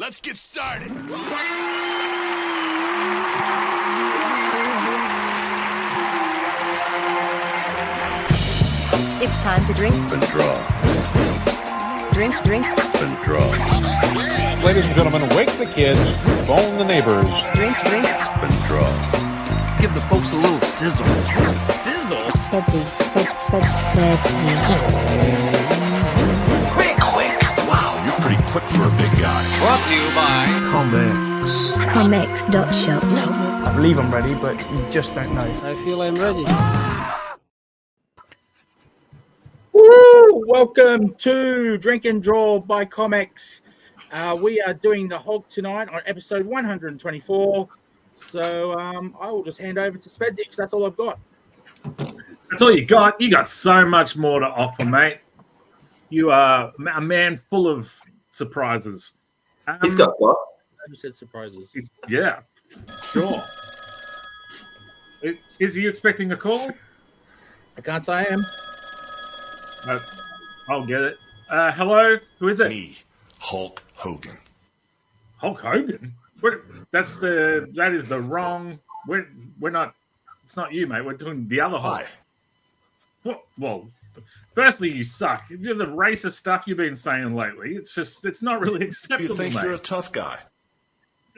Let's get started. It's time to drink and draw. Drinks And draw. Ladies and gentlemen, wake the kids, phone the neighbors. Drinks And draw. Give the folks a little sizzle. Sizzle? Quick. Wow, you're pretty quick for a big guy. Brought to you by Comics.shop. I believe I'm ready, but you just don't know. I feel I'm ready. Woo! Welcome to Drink and Draw by Comics. We are doing the Hulk tonight on episode 124. So I will just hand over to Spedsy because that's all I've got. That's all you got? You got so much more to offer, mate. You are a man full of surprises. He's got what? I just said surprises. Yeah, sure. Is you expecting a call? I can't say I am. I'll get it. Hello, who is it? Me, Hulk Hogan. Hulk Hogan. That is the wrong. We're not. It's not you, mate. We're doing the other Hulk. Hi. Well, firstly, you suck. The racist stuff you've been saying lately. It's not really acceptable. You think mate. you're a tough guy?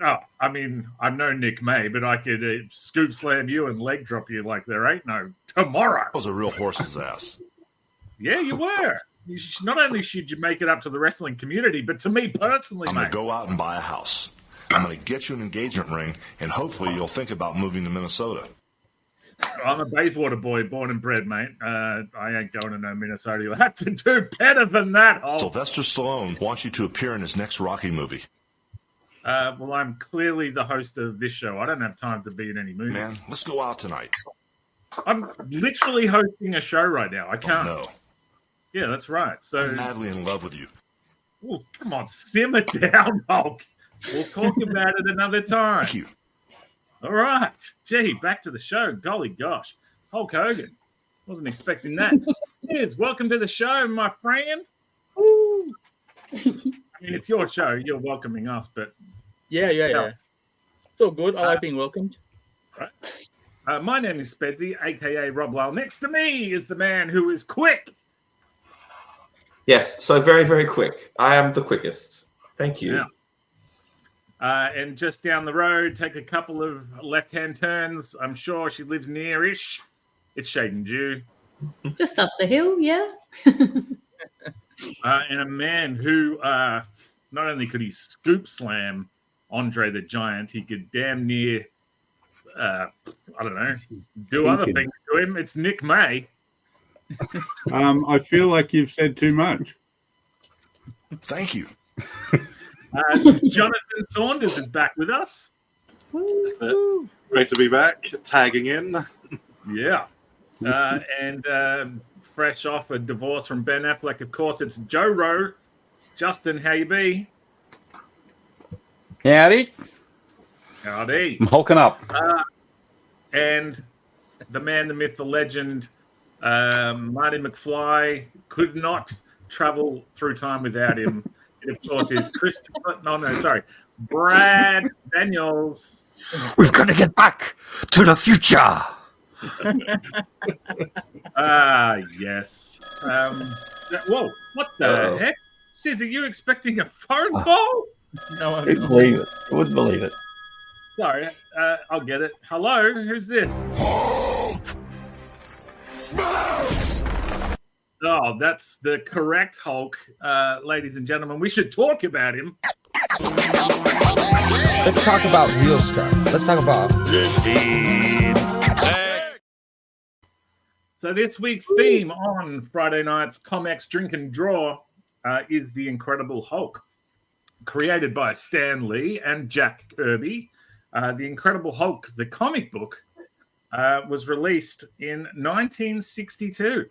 Oh, I mean, I'm no Nick May, but I could scoop slam you and leg drop you like there ain't no tomorrow. I was a real horse's ass. Yeah, you were. Not only should you make it up to the wrestling community, but to me personally, I'm mate. going to go out and buy a house. I'm going to get you an engagement ring, and hopefully you'll think about moving to Minnesota. I'm a Bayswater boy, born and bred, mate. I ain't going to no Minnesota. You'll have to do better than that, Hulk. Sylvester Stallone wants you to appear in his next Rocky movie. Well, I'm clearly the host of this show. I don't have time to be in any movies. Man, let's go out tonight. I'm literally hosting a show right now. I can't. Oh, no. Yeah, that's right. So, I'm madly in love with you. oh, come on, simmer down, Hulk. We'll talk about it another time. Thank you. All right. Gee, back to the show. Golly gosh. Hulk Hogan. Wasn't expecting that. Skiz, welcome to the show, my friend. Woo. I mean, it's your show. You're welcoming us, but... Yeah. It's all good. I like being welcomed. Right. My name is Spedsy, a.k.a. Rob Lyle. Next to me is the man who is quick. Yes, so very, very quick. I am the quickest. Thank you. Yeah. And just down the road, take a couple of left-hand turns. I'm sure she lives near-ish. It's Shaden Jew. Just up the hill, yeah. And a man who not only could he scoop slam Andre the Giant, he could damn near, I don't know, do other things to him. It's Nick May. I feel like you've said too much. Thank you. Jonathan Saunders is back with us. Great to be back, tagging in. Yeah. And fresh off a divorce from Ben Affleck, of course, it's Joe Rowe. Justin, how you be? Howdy. Howdy. I'm hulking up. And the man, the myth, the legend, Marty McFly could not travel through time without him. It, of course, is Brad Daniels. We've got to get back to the future. Yes. Whoa, what the heck? Sis, are you expecting a phone call? No, I Couldn't believe it. I wouldn't believe it. Sorry, I'll get it. Hello, who's this? Hulk! Smash! Oh, that's the correct Hulk, ladies and gentlemen. We should talk about him. Let's talk about real stuff. Let's talk about So this week's theme on Friday night's Comics Drink and Draw is The Incredible Hulk. Created by Stan Lee and Jack Kirby, The Incredible Hulk, the comic book, was released in 1962.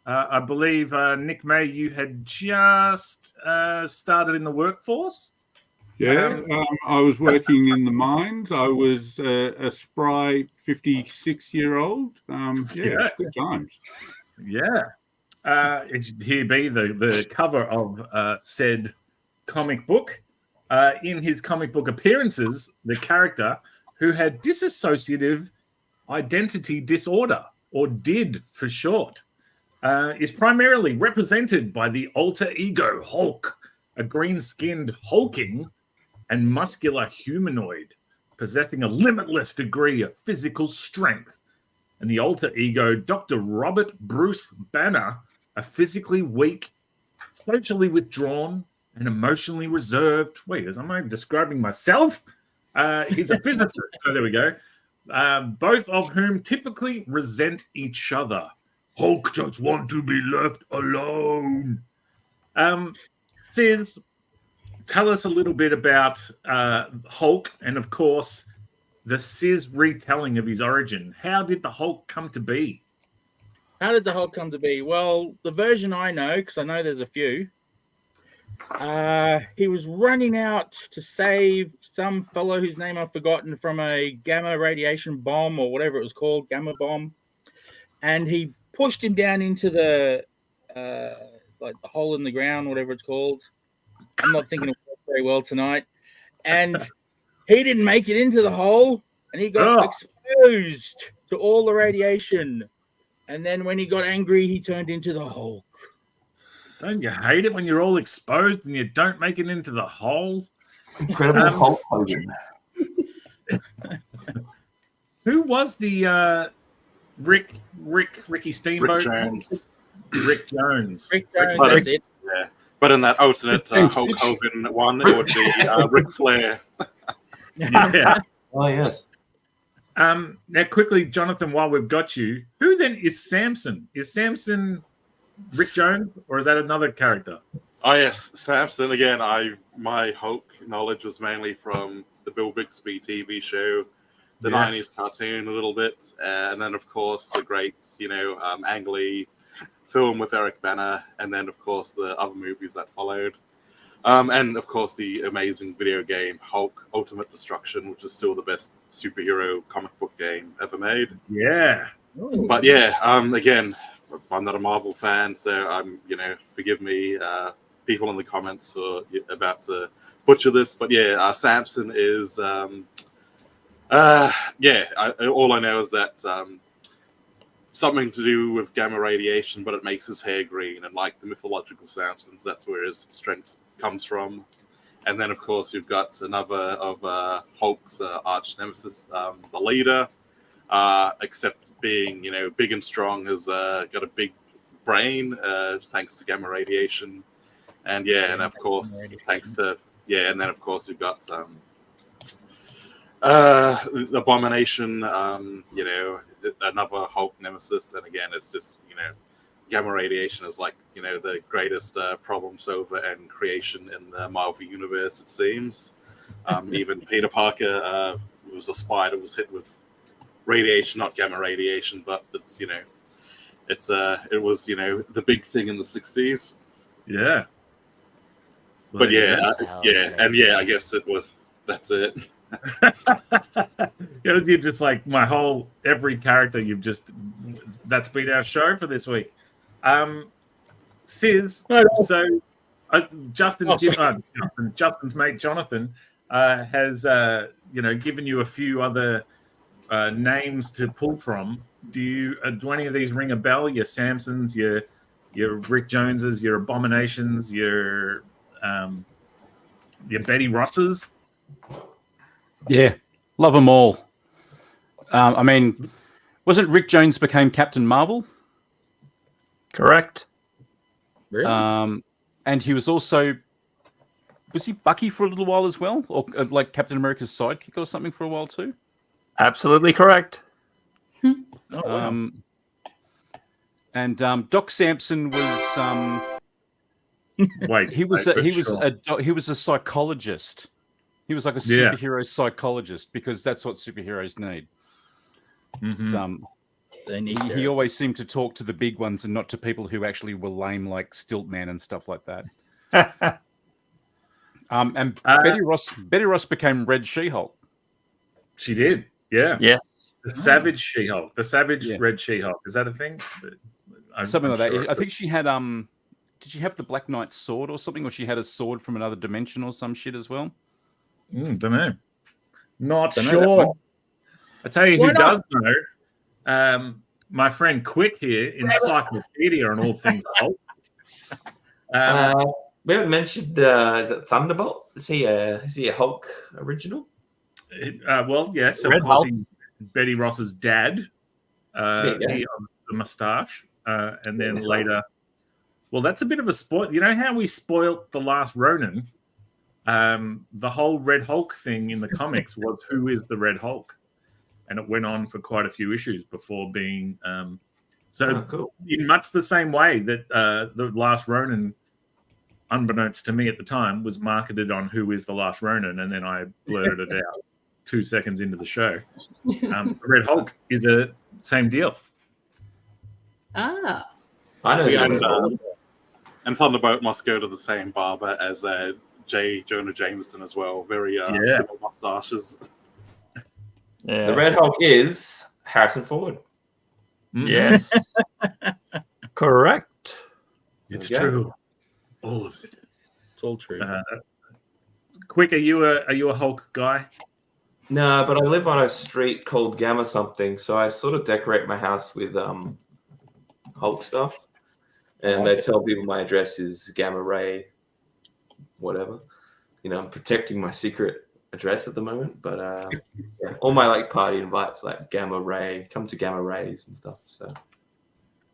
I believe, Nick May, you had just started in the workforce? Yeah, I was working in the mines. I was a spry 56-year-old. Yeah, good times. Yeah. Here be the cover of said comic book. in his comic book appearances, the character who had dissociative identity disorder, or DID for short, is primarily represented by the alter ego Hulk, a green-skinned hulking and muscular humanoid possessing a limitless degree of physical strength. And the alter ego Dr. Robert Bruce Banner, a physically weak, socially withdrawn, and emotionally reserved. Wait, am I describing myself? He's a physicist. Oh, there we go. Both of whom typically resent each other. Hulk just want to be left alone. Sis, tell us a little bit about Hulk and, of course, the Sis retelling of his origin. How did the Hulk come to be? How did the Hulk come to be? Well, the version I know, because I know there's a few, he was running out to save some fellow whose name I've forgotten from a gamma radiation bomb or whatever it was called, gamma bomb. And he pushed him down into the like the hole in the ground, whatever it's called. I'm not thinking of it very well tonight. And he didn't make it into the hole, and he got exposed to all the radiation. And then when he got angry, he turned into the Hulk. Don't you hate it when you're all exposed and you don't make it into the hole? Incredible Hulk Hogan. Who was the Ricky Steamboat? Rick Jones. Rick Jones. Rick Jones, that's it. Yeah. But in that alternate Hulk Hogan one, it would be Ric Flair. Yeah. Oh, yes. Now, quickly, Jonathan, while we've got you, who then is Samson? Is Samson Rick Jones, or is that another character? Oh yes, Samson. Again, my Hulk knowledge was mainly from the Bill Bixby TV show, the '90s cartoon a little bit, and then of course the great, Ang Lee film with Eric Bana, and then of course the other movies that followed, and of course the amazing video game Hulk: Ultimate Destruction, which is still the best superhero comic book game ever made. Yeah. Ooh. But yeah, again, I'm not a Marvel fan, so forgive me, people in the comments who are about to butcher this. But yeah, Samson is, all I know is that something to do with gamma radiation, but it makes his hair green, and like the mythological Samsons, that's where his strength comes from. And then, of course, you've got another of Hulk's arch nemesis, the leader. Except being, big and strong, has got a big brain, thanks to gamma radiation. And and of course, and then of course you've got Abomination, another Hulk nemesis. And again, it's just, gamma radiation is like, the greatest problem solver and creation in the Marvel universe, it seems. Even Peter Parker was a spider, was hit with radiation, not gamma radiation, but it's it was the big thing in the 60s. Yeah. But I guess it was. That's it. You're just like every character that's been our show for this week. Sis, so Justin's mate Jonathan has given you a few other names to pull from. Do any of these ring a bell? Your Samsons, your Rick Joneses, your Abominations, your Betty Rosses? Yeah, love them all. Wasn't Rick Jones became Captain Marvel? Correct. Really? And he was also, was he Bucky for a little while as well, or like Captain America's sidekick or something for a while too? Absolutely correct. And Doc Samson was he was a psychologist. He was like a superhero psychologist, because that's what superheroes need. Mm-hmm. He always seemed to talk to the big ones and not to people who actually were lame, like Stiltman and stuff like that. And Betty Ross became Red She-Hulk. She did, yeah. Yeah. The Savage She-Hulk, the Savage Red She-Hulk. Is that a thing? Something like that. I think she had did she have the Black Knight's sword or something, or she had a sword from another dimension or some shit as well? Don't know. Not Don't know sure. I tell you Why who not? does know. My friend Quick here, encyclopedia on all things Hulk. We haven't mentioned. Is it Thunderbolt? Is he a Hulk original? Well, yes, of Red course. Hulk. He's Betty Ross's dad. There you go. He on the mustache, and then later. Well, that's a bit of a spoil. You know how we spoilt the last Ronin? The whole Red Hulk thing in the comics was who is the Red Hulk, and it went on for quite a few issues before being. Cool. In much the same way that the last Ronin, unbeknownst to me at the time, was marketed on who is the last Ronin, and then I blurted it out 2 seconds into the show. Red Hulk is a same deal. Ah. I know. And Thunderbolt must go to the same barber as J. Jonah Jameson as well. Very similar mustaches. Yeah. The Red Hulk is Harrison Ford. Yes. Correct. It's There we go. true. All of it. It's all true. Quick, are you a Hulk guy? No, but I live on a street called Gamma something, so I sort of decorate my house with Hulk stuff. And I tell people my address is Gamma Ray, whatever. You know, I'm protecting my secret address at the moment, but yeah, all my like party invites like Gamma Ray, come to Gamma Rays and stuff.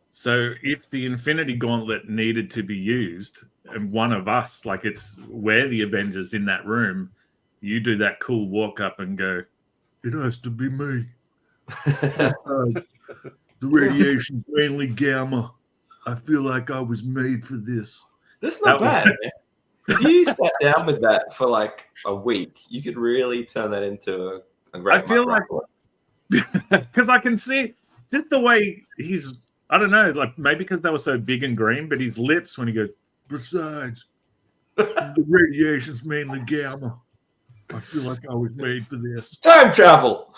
So if the Infinity Gauntlet needed to be used, and one of us, like we're the Avengers in that room, you do that cool walk up and go, it has to be me. The radiation's mainly gamma. I feel like I was made for this. That's not bad. Man. If you sat down with that for like a week, you could really turn that into a great. I feel like because I can see just the way he's. I don't know, like maybe because they were so big and green, but his lips when he goes. Besides, the radiation's mainly gamma. I feel like I was made for this. Time travel.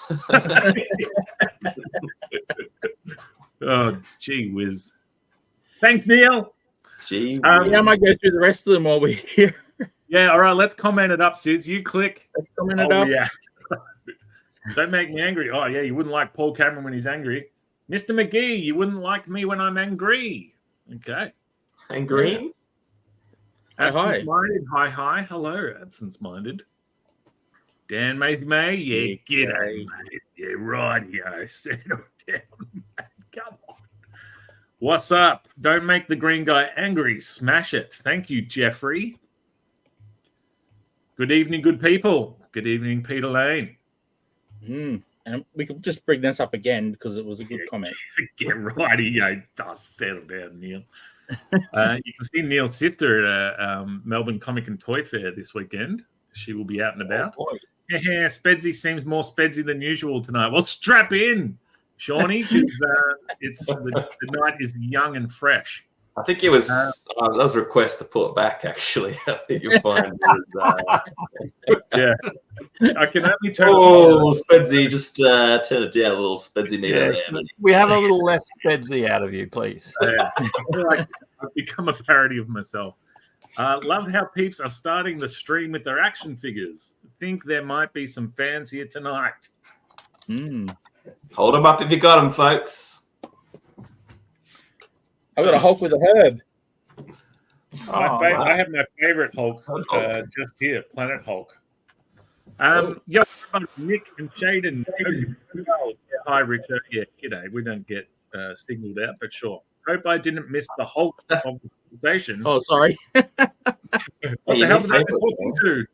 Oh, gee whiz. Thanks, Neil. Gee I might go through the rest of them while we're here. Yeah, all right, let's comment it up, Sids. You click. Let's comment it up. Yeah. Don't make me angry. Oh, yeah, you wouldn't like Paul Cameron when he's angry. Mr. McGee, you wouldn't like me when I'm angry. Okay. Angry? Absence-minded. Hi. Hello, absence-minded. Dan Maisie May. Yeah, g'day, mate. Yeah, rightio. Settle down, mate. Come on. What's up? Don't make the green guy angry. Smash it. Thank you, Jeffrey. Good evening, good people. Good evening, Peter Lane. And we could just bring this up again because it was a good comment. Get righty-o. Just settle down, Neil. You can see Neil's sister at a Melbourne Comic and Toy Fair this weekend. She will be out and about. Yeah, Spedsy seems more Spedsy than usual tonight. Well, strap in, Shawnee, because the night is young and fresh. I think it was that was a request to pull it back. Actually, I think you'll find. Yeah, I can only turn. Oh, Spedsy, just turn it down a little. Spedsy meter there. We have a little less Spedsy out of you, please. I feel like I've become a parody of myself. Love how peeps are starting the stream with their action figures. Think there might be some fans here tonight. Hold them up if you got them, folks. I've got a Hulk with a herb. I have my favorite Hulk just here, Planet Hulk. Yo, Nick and Shaden. Hi, Richard. Yeah, g'day. We don't get signaled out, but sure. Hope I didn't miss the Hulk conversation. Oh, sorry. What the hell did I just walk into?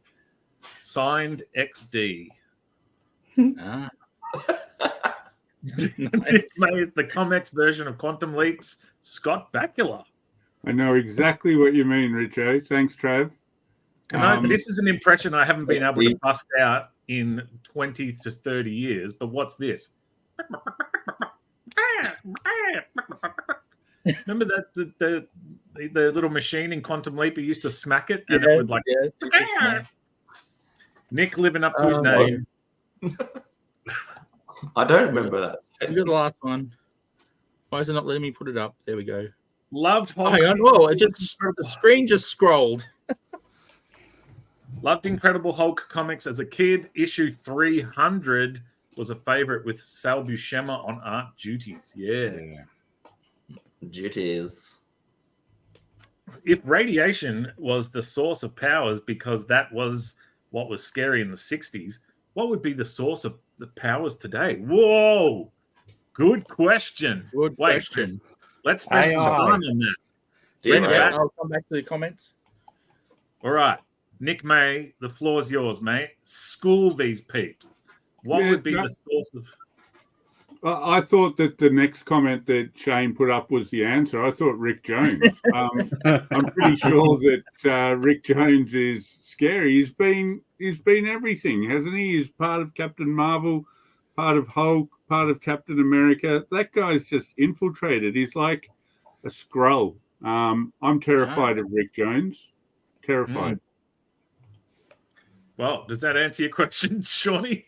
Signed XD. Nick May is the Comex version of Quantum Leap's Scott Bakula. I know exactly what you mean, Richo. Thanks, Trav. This is an impression I haven't been able to bust out in 20 to 30 years, but what's this? Remember that the little machine in Quantum Leap, he used to smack it and it would like Nick living up to his name. I don't remember that. Look at the last one. Why is it not letting me put it up? There we go. Loved Hulk. Hang on. Oh, the screen just scrolled. Loved Incredible Hulk comics as a kid. Issue 300 was a favorite with Sal Buscema on art duties. Yeah. Duties. If radiation was the source of powers because that was what was scary in the 60s, what would be the source of the powers today? Whoa! Good question. Good question. Let's spend some time on that. Yeah, I'll come back to the comments. All right. Nick May, the floor's yours, mate. School these peeps. What would be the source of... I thought that the next comment that Shane put up was the answer. I thought Rick Jones. I'm pretty sure that Rick Jones is scary. He's been everything, hasn't he? He's part of Captain Marvel, part of Hulk, part of Captain America. That guy's just infiltrated. He's like a Skrull. I'm terrified of Rick Jones. Terrified. Well, does that answer your question, Shawnee?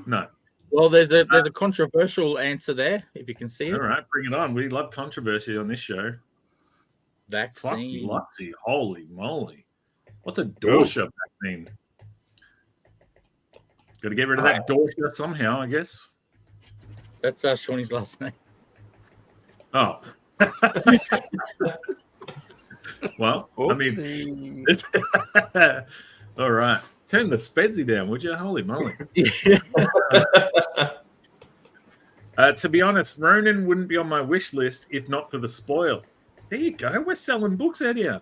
No. Well, there's a controversial answer there, if you can see it. All right, bring it on. We love controversy on this show. Vaccine. Luxy, holy moly. What's a Dorsha vaccine? Got to get rid of that Dorsha somehow, I guess. That's Shawnee's last name. Oh. Well, I mean, all right. Turn the Spedsy down, would you? Holy moly. To be honest, Ronin wouldn't be on my wish list if not for the spoil. There you go. We're selling books out here.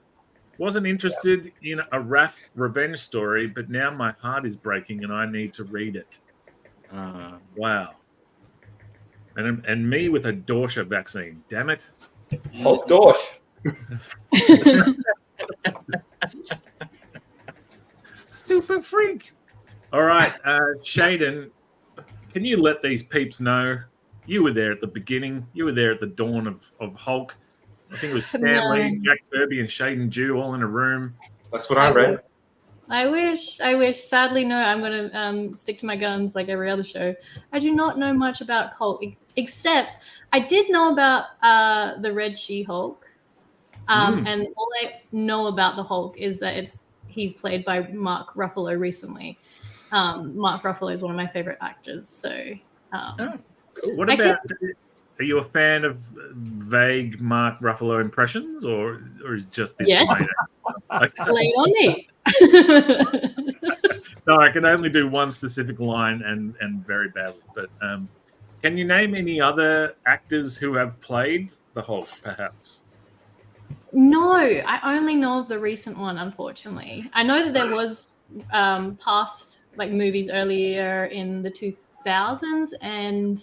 Wasn't interested in a Raph revenge story, but now my heart is breaking and I need to read it. Wow. And me with a Dorsha vaccine. Damn it. Hulk Dorsh. Super freak. All right, Shaden, can you let these peeps know you were there at the beginning? You were there at the dawn of Hulk. I think it was Stan Lee, Jack Kirby, and Shaden Jew all in a room. That's what I read. I wish. Sadly, no, I'm going to stick to my guns like every other show. I do not know much about Hulk, except I did know about the Red She-Hulk. And all I know about the Hulk is that he's played by Mark Ruffalo recently. Mark Ruffalo is one of my favorite actors. So, cool. What about? Are you a fan of vague Mark Ruffalo impressions, or is just the yes? Lay it on me. No, I can only do one specific line and very badly. But can you name any other actors who have played the Hulk, perhaps? No, I only know of the recent one, unfortunately. I know that there was past like movies earlier in the 2000s and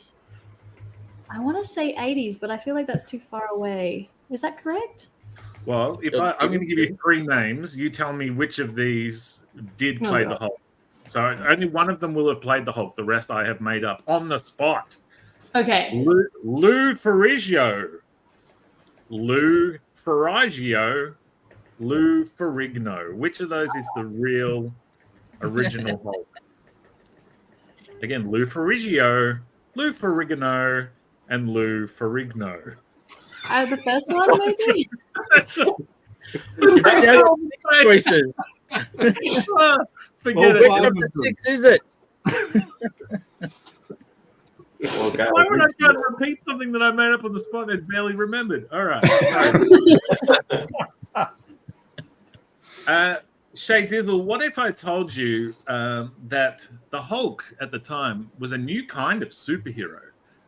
I want to say 80s, but I feel like that's too far away. Is that correct? Well, I'm going to give you three names. You tell me which of these did play the Hulk. So only one of them will have played the Hulk. The rest I have made up on the spot. Okay. Lou Ferrigno. Lou Ferrigno. Which of those is the real original Hulk? Again, Lou Ferrigno, and Lou Ferrigno. The first one, maybe? Choices. Forget it. Which of the six is it? Why would I try to repeat something that I made up on the spot and barely remembered? All right. Sorry. Shay Dizzle, what if I told you that the Hulk at the time was a new kind of superhero?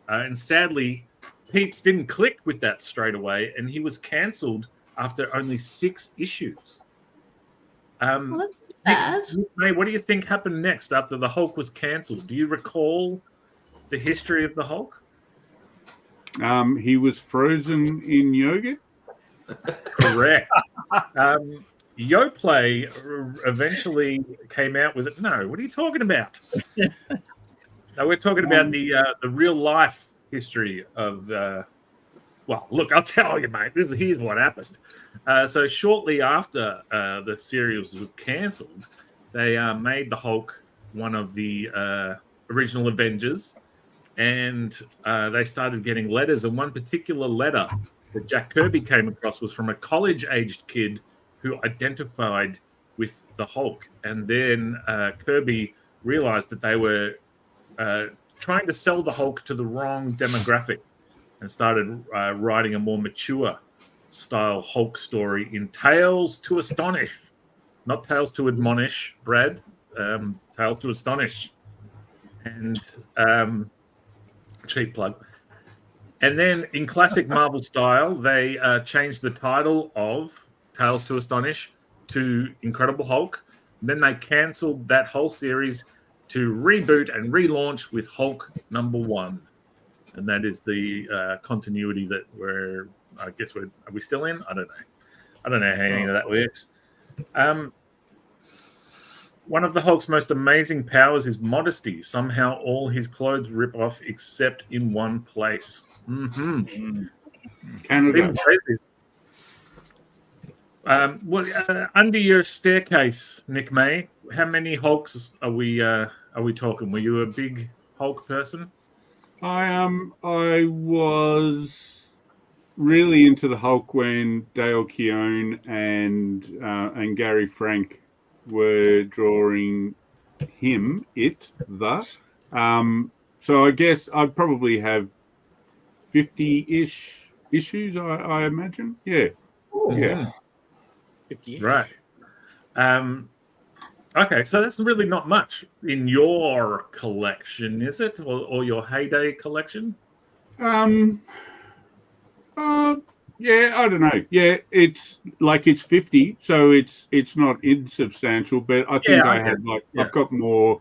And sadly, peeps didn't click with that straight away, and he was cancelled after only 6 issues. Well, that's sad. Nick, what do you think happened next after the Hulk was cancelled? Do you recall the history of the Hulk? He was frozen in yogurt. Correct. Yoplait eventionally came out with it. No, what are you talking about? No, we're talking about the real life history of. Well, look, I'll tell you, mate. Here's what happened. So shortly after the series was cancelled, they made the Hulk one of the original Avengers, and they started getting letters. And one particular letter that Jack Kirby came across was from a college-aged kid who identified with the Hulk, and then Kirby realized that they were trying to sell the Hulk to the wrong demographic, and started writing a more mature style Hulk story in Tales to Astonish, not Tales to Admonish, Brad. Tales to Astonish, and cheap plug. And then in classic Marvel style, they changed the title of Tales to Astonish to Incredible Hulk. And then they cancelled that whole series to reboot and relaunch with Hulk #1. And that is the continuity that are we still in? I don't know. I don't know how any of that works. One of the Hulk's most amazing powers is modesty. Somehow all his clothes rip off except in one place. Canada. Under your staircase, Nick May, how many Hulks are we talking? Were you a big Hulk person? I was really into the Hulk when Dale Keown and Gary Frank were drawing so I guess I'd probably have 50-ish issues, I imagine. Yeah. Ooh, yeah. 50. Right. Okay, so that's really not much in your collection, is it? Or your heyday collection? Yeah, I don't know. Yeah, it's 50, so it's not insubstantial, but I think I've got more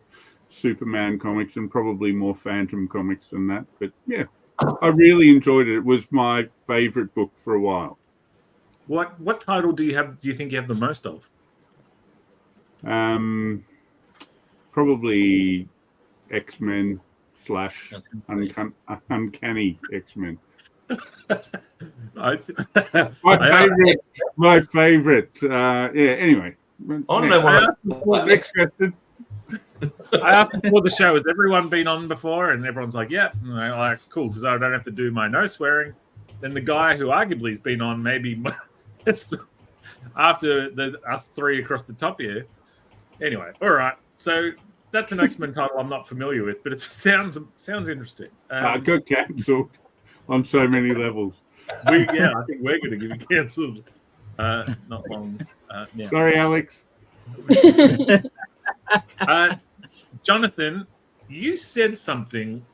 Superman comics and probably more Phantom comics than that. But yeah, I really enjoyed it. It was my favorite book for a while. What title do you think you have the most of? Probably X-Men / Uncanny X-Men. My favorite. Anyway. Next question. I asked before the show, has everyone been on before? And everyone's like, yeah. And I'm like, cool, because I don't have to do my no swearing. Then the guy who arguably has been on maybe after us three across the top here. Anyway, all right. So that's an X-Men title I'm not familiar with, but it sounds interesting. I got cancelled on so many levels. I think we're going to get it cancelled not long now. Sorry, Alex. Jonathan, you said something.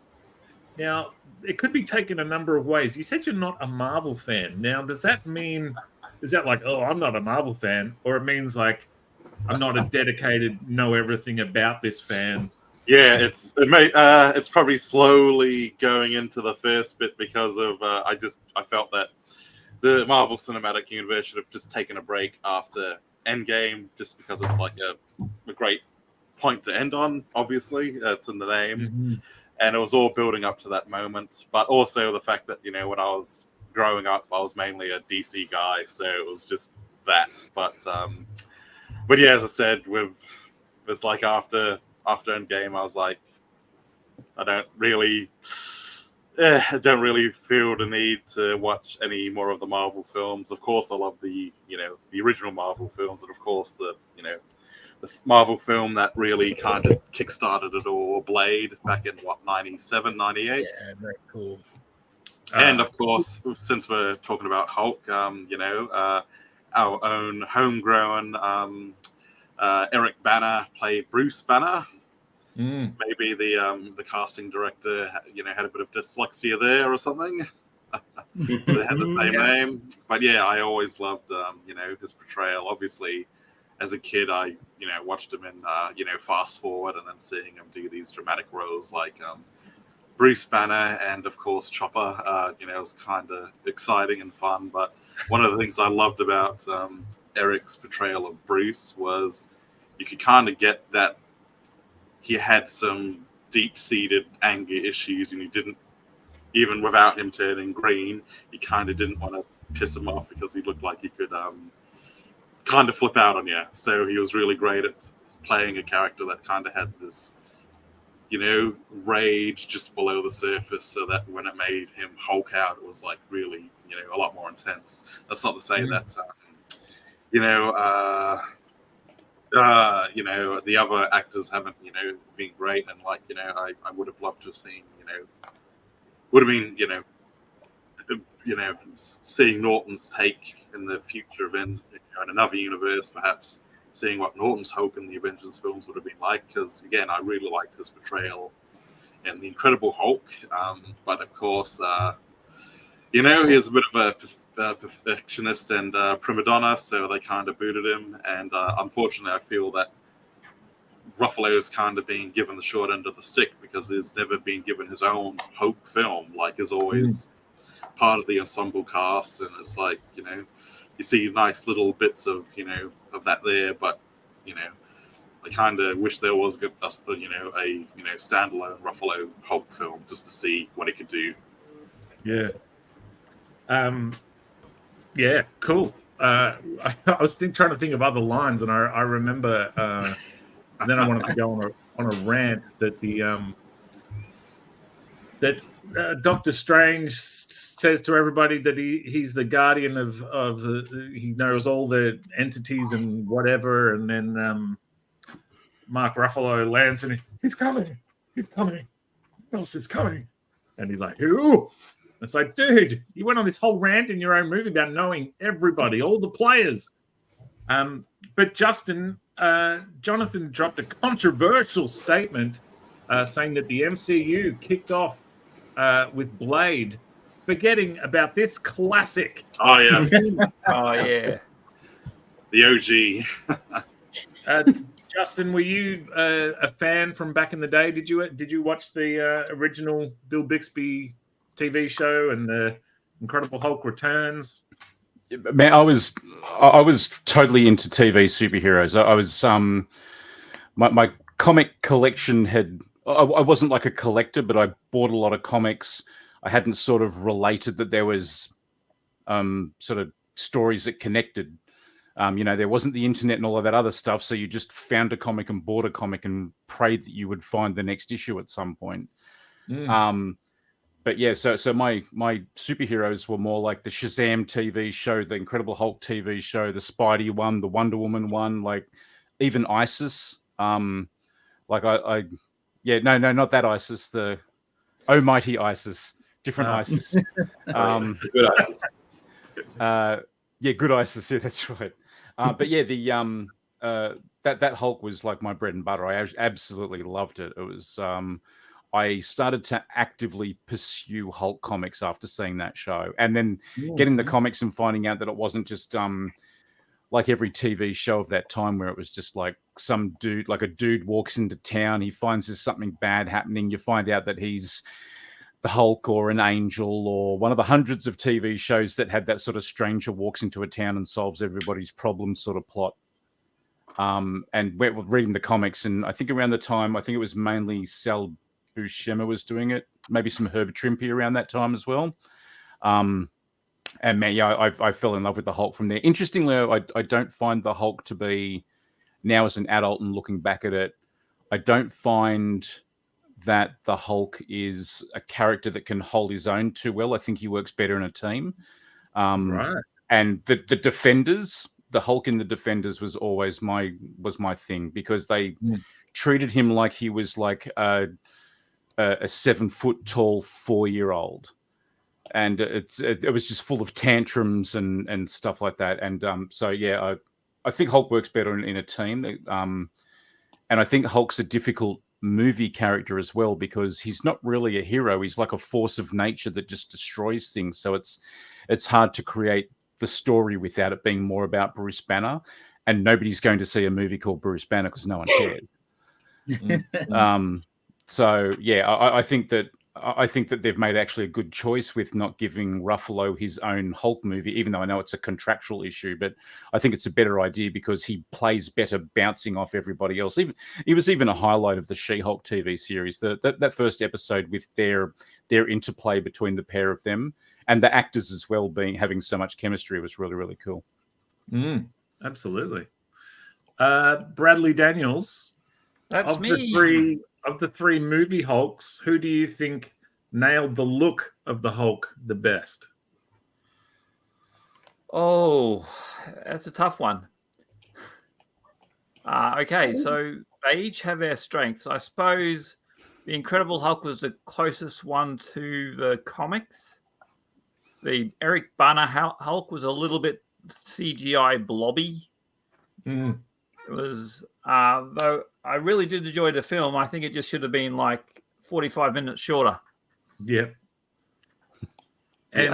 Now, it could be taken a number of ways. You said you're not a Marvel fan. Now, does that mean, is that like, oh, I'm not a Marvel fan? Or it means like, I'm not a dedicated, know everything about this fan? Yeah, it's probably slowly going into the first bit because of I felt that the Marvel Cinematic Universe should have just taken a break after Endgame, just because it's like a great point to end on. Obviously, it's in the name, and it was all building up to that moment. But also the fact that when I was growing up, I was mainly a DC guy, so it was just that. But yeah, as I said, it's like after Endgame, I was like, I don't really feel the need to watch any more of the Marvel films. Of course, I love the original Marvel films, and of course the Marvel film that really kind of kickstarted it all, Blade, back in 97, 98. Yeah, very cool. And of course, since we're talking about Hulk, our own homegrown Eric Banner played Bruce Banner. Maybe the casting director, had a bit of dyslexia there or something. They had the same name, but yeah, I always loved, his portrayal. Obviously, as a kid, I, watched him in, Fast Forward, and then seeing him do these dramatic roles like Bruce Banner and of course Chopper. It was kind of exciting and fun. But one of the things I loved about Eric's portrayal of Bruce was you could kind of get that he had some deep-seated anger issues, and he didn't, even without him turning green, he kind of didn't want to piss him off because he looked like he could kind of flip out on you. So he was really great at playing a character that kind of had this, rage just below the surface, so that when it made him Hulk out, it was like really a lot more intense. That's not to say that you know the other actors haven't been great, and I would have loved to have seen would have been seeing Norton's take in the future event in another universe, perhaps seeing what Norton's Hulk in the Avengers films would have been like, because again I really liked his portrayal in the Incredible Hulk, but of course he was a bit of a perfectionist and prima donna, so they kind of booted him. And unfortunately, I feel that Ruffalo's kind of being given the short end of the stick because he's never been given his own Hulk film. Like, is always part of the ensemble cast, and it's like you see nice little bits of of that there, but I kind of wish there was a standalone Ruffalo Hulk film just to see what it could do. Yeah. Yeah, cool. I was trying to think of other lines, and I remember. And then I wanted to go on a rant that Doctor Strange says to everybody that he's the guardian of he knows all the entities and whatever, and then Mark Ruffalo lands and he's coming, who else is coming? And he's like, who? It's like, dude, you went on this whole rant in your own movie about knowing everybody, all the players. But Jonathan dropped a controversial statement saying that the MCU kicked off with Blade, forgetting about this classic. Oh, yes. Oh, yeah. The OG. Justin, were you a fan from back in the day? Did you watch the original Bill Bixby TV show and the Incredible Hulk Returns? Man, I was totally into TV superheroes. I was my comic collection had. I wasn't like a collector, but I bought a lot of comics. I hadn't sort of related that there was sort of stories that connected. There wasn't the internet and all of that other stuff, so you just found a comic and bought a comic and prayed that you would find the next issue at some point. But yeah, so my superheroes were more like the Shazam TV show, the Incredible Hulk TV show, the Spidey one, the Wonder Woman one, like even Isis. No, not that Isis, the Almighty Isis, different Isis. Good Isis. Good Isis. Yeah, that's right. But yeah, the that Hulk was like my bread and butter. I absolutely loved it. It was. I started to actively pursue Hulk comics after seeing that show, and then getting the comics and finding out that it wasn't just like every TV show of that time where it was just like some dude, like a dude walks into town, he finds there's something bad happening, you find out that he's the Hulk or an angel, or one of the hundreds of TV shows that had that sort of stranger walks into a town and solves everybody's problems sort of plot. And we're reading the comics, and I think around the time, I think it was mainly Sal Buscema was doing it, maybe some Herbert Trimpe around that time as well. And man, yeah, I fell in love with the Hulk from there. Interestingly, I don't find the Hulk to be, now as an adult and looking back at it, I don't find that the Hulk is a character that can hold his own too well. I think he works better in a team. Right. And the Defenders, the Hulk in the Defenders was always my thing, because they treated him like he was like a 7 foot tall 4-year-old, and it was just full of tantrums and stuff like that. And so yeah, I think Hulk works better in a team. And I think Hulk's a difficult movie character as well, because he's not really a hero. He's like a force of nature that just destroys things. So it's hard to create the story without it being more about Bruce Banner, and nobody's going to see a movie called Bruce Banner because no one cares. So yeah, I think that they've made actually a good choice with not giving Ruffalo his own Hulk movie, even though I know it's a contractual issue. But I think it's a better idea because he plays better bouncing off everybody else. He was even a highlight of the She-Hulk TV series. That first episode with their interplay between the pair of them, and the actors as well having so much chemistry, was really, really cool. Absolutely. Bradley Daniels. That's me. Of the three movie Hulks, who do you think nailed the look of the Hulk the best? Oh, that's a tough one. Okay, so they each have their strengths. I suppose the Incredible Hulk was the closest one to the comics. The Eric Bana Hulk was a little bit CGI blobby. It was, though I really did enjoy the film. I think it just should have been like 45 minutes shorter. Yeah. And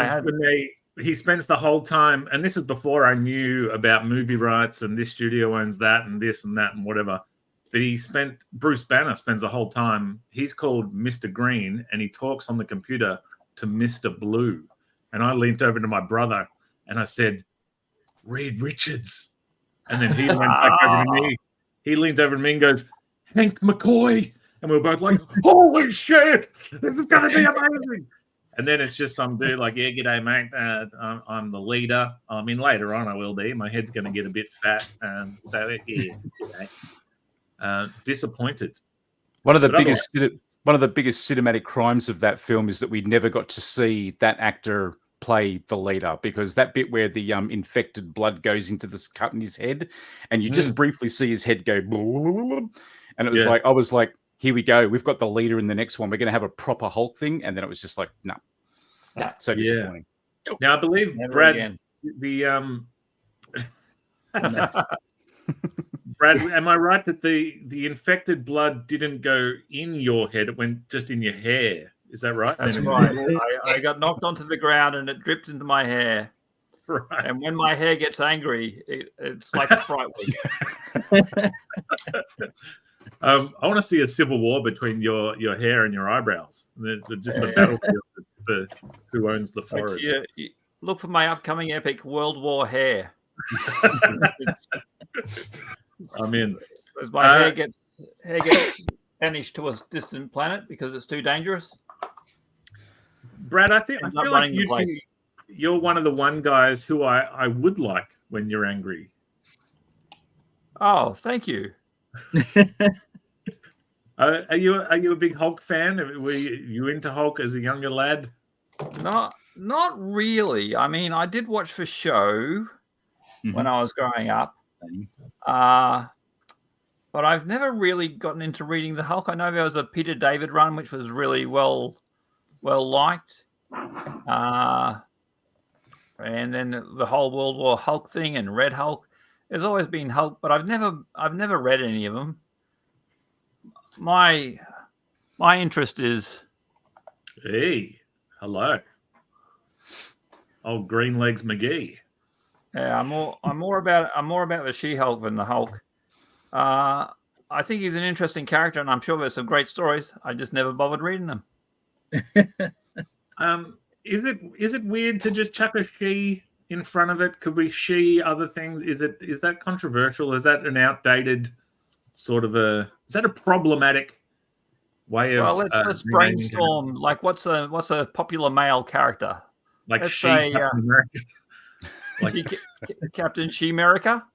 he spends the whole time, and this is before I knew about movie rights and this studio owns that and this and that and whatever. But Bruce Banner spends the whole time, he's called Mr. Green, and he talks on the computer to Mr. Blue. And I leaned over to my brother and I said, Reed Richards. And then he went back over to me. He leans over to me and goes, Hank McCoy. And we were both like, holy shit, this is going to be amazing. And then it's just some dude like, yeah, g'day, mate. I'm the leader. I mean, later on I will be. My head's going to get a bit fat. So, yeah, g'day. Disappointed. One of the biggest cinematic crimes of that film is that we never got to see that actor play the leader, because that bit where the infected blood goes into this cut in his head, and you just briefly see his head go, and it was I was like, here we go. We've got the leader in the next one. We're going to have a proper Hulk thing. And then it was just like, no. So disappointing. Now, I believe, Never Brad, again. Brad, am I right that the infected blood didn't go in your head? It went just in your hair. Is that right? That's right. I got knocked onto the ground and it dripped into my hair. Right. And when my hair gets angry, it's like a fright week. I want to see a civil war between your hair and your eyebrows. Just the battlefield for who owns the forehead. Look for my upcoming epic World War hair. I'm in. As my hair gets banished to a distant planet because it's too dangerous. Brad, I feel like you're one of the one guys who I would like when you're angry. Oh, thank you. Are you a big Hulk fan? Were you into Hulk as a younger lad? Not really. I mean, I did watch for show when I was growing up, but I've never really gotten into reading the Hulk. I know there was a Peter David run which was really well liked, and then the whole World War Hulk thing and Red Hulk. There's always been Hulk, but I've never read any of them. My interest is. Hey, hello, old Green Legs McGee. Yeah, I'm more about the She-Hulk than the Hulk. I think he's an interesting character, and I'm sure there's some great stories. I just never bothered reading them. Is it weird to just chuck a she in front of it? Could we she other things? Is that controversial? Is that an outdated sort of is that a problematic way of? Well, let's brainstorm. Like, what's a popular male character? Like let's say, Captain America. Like Captain She-America.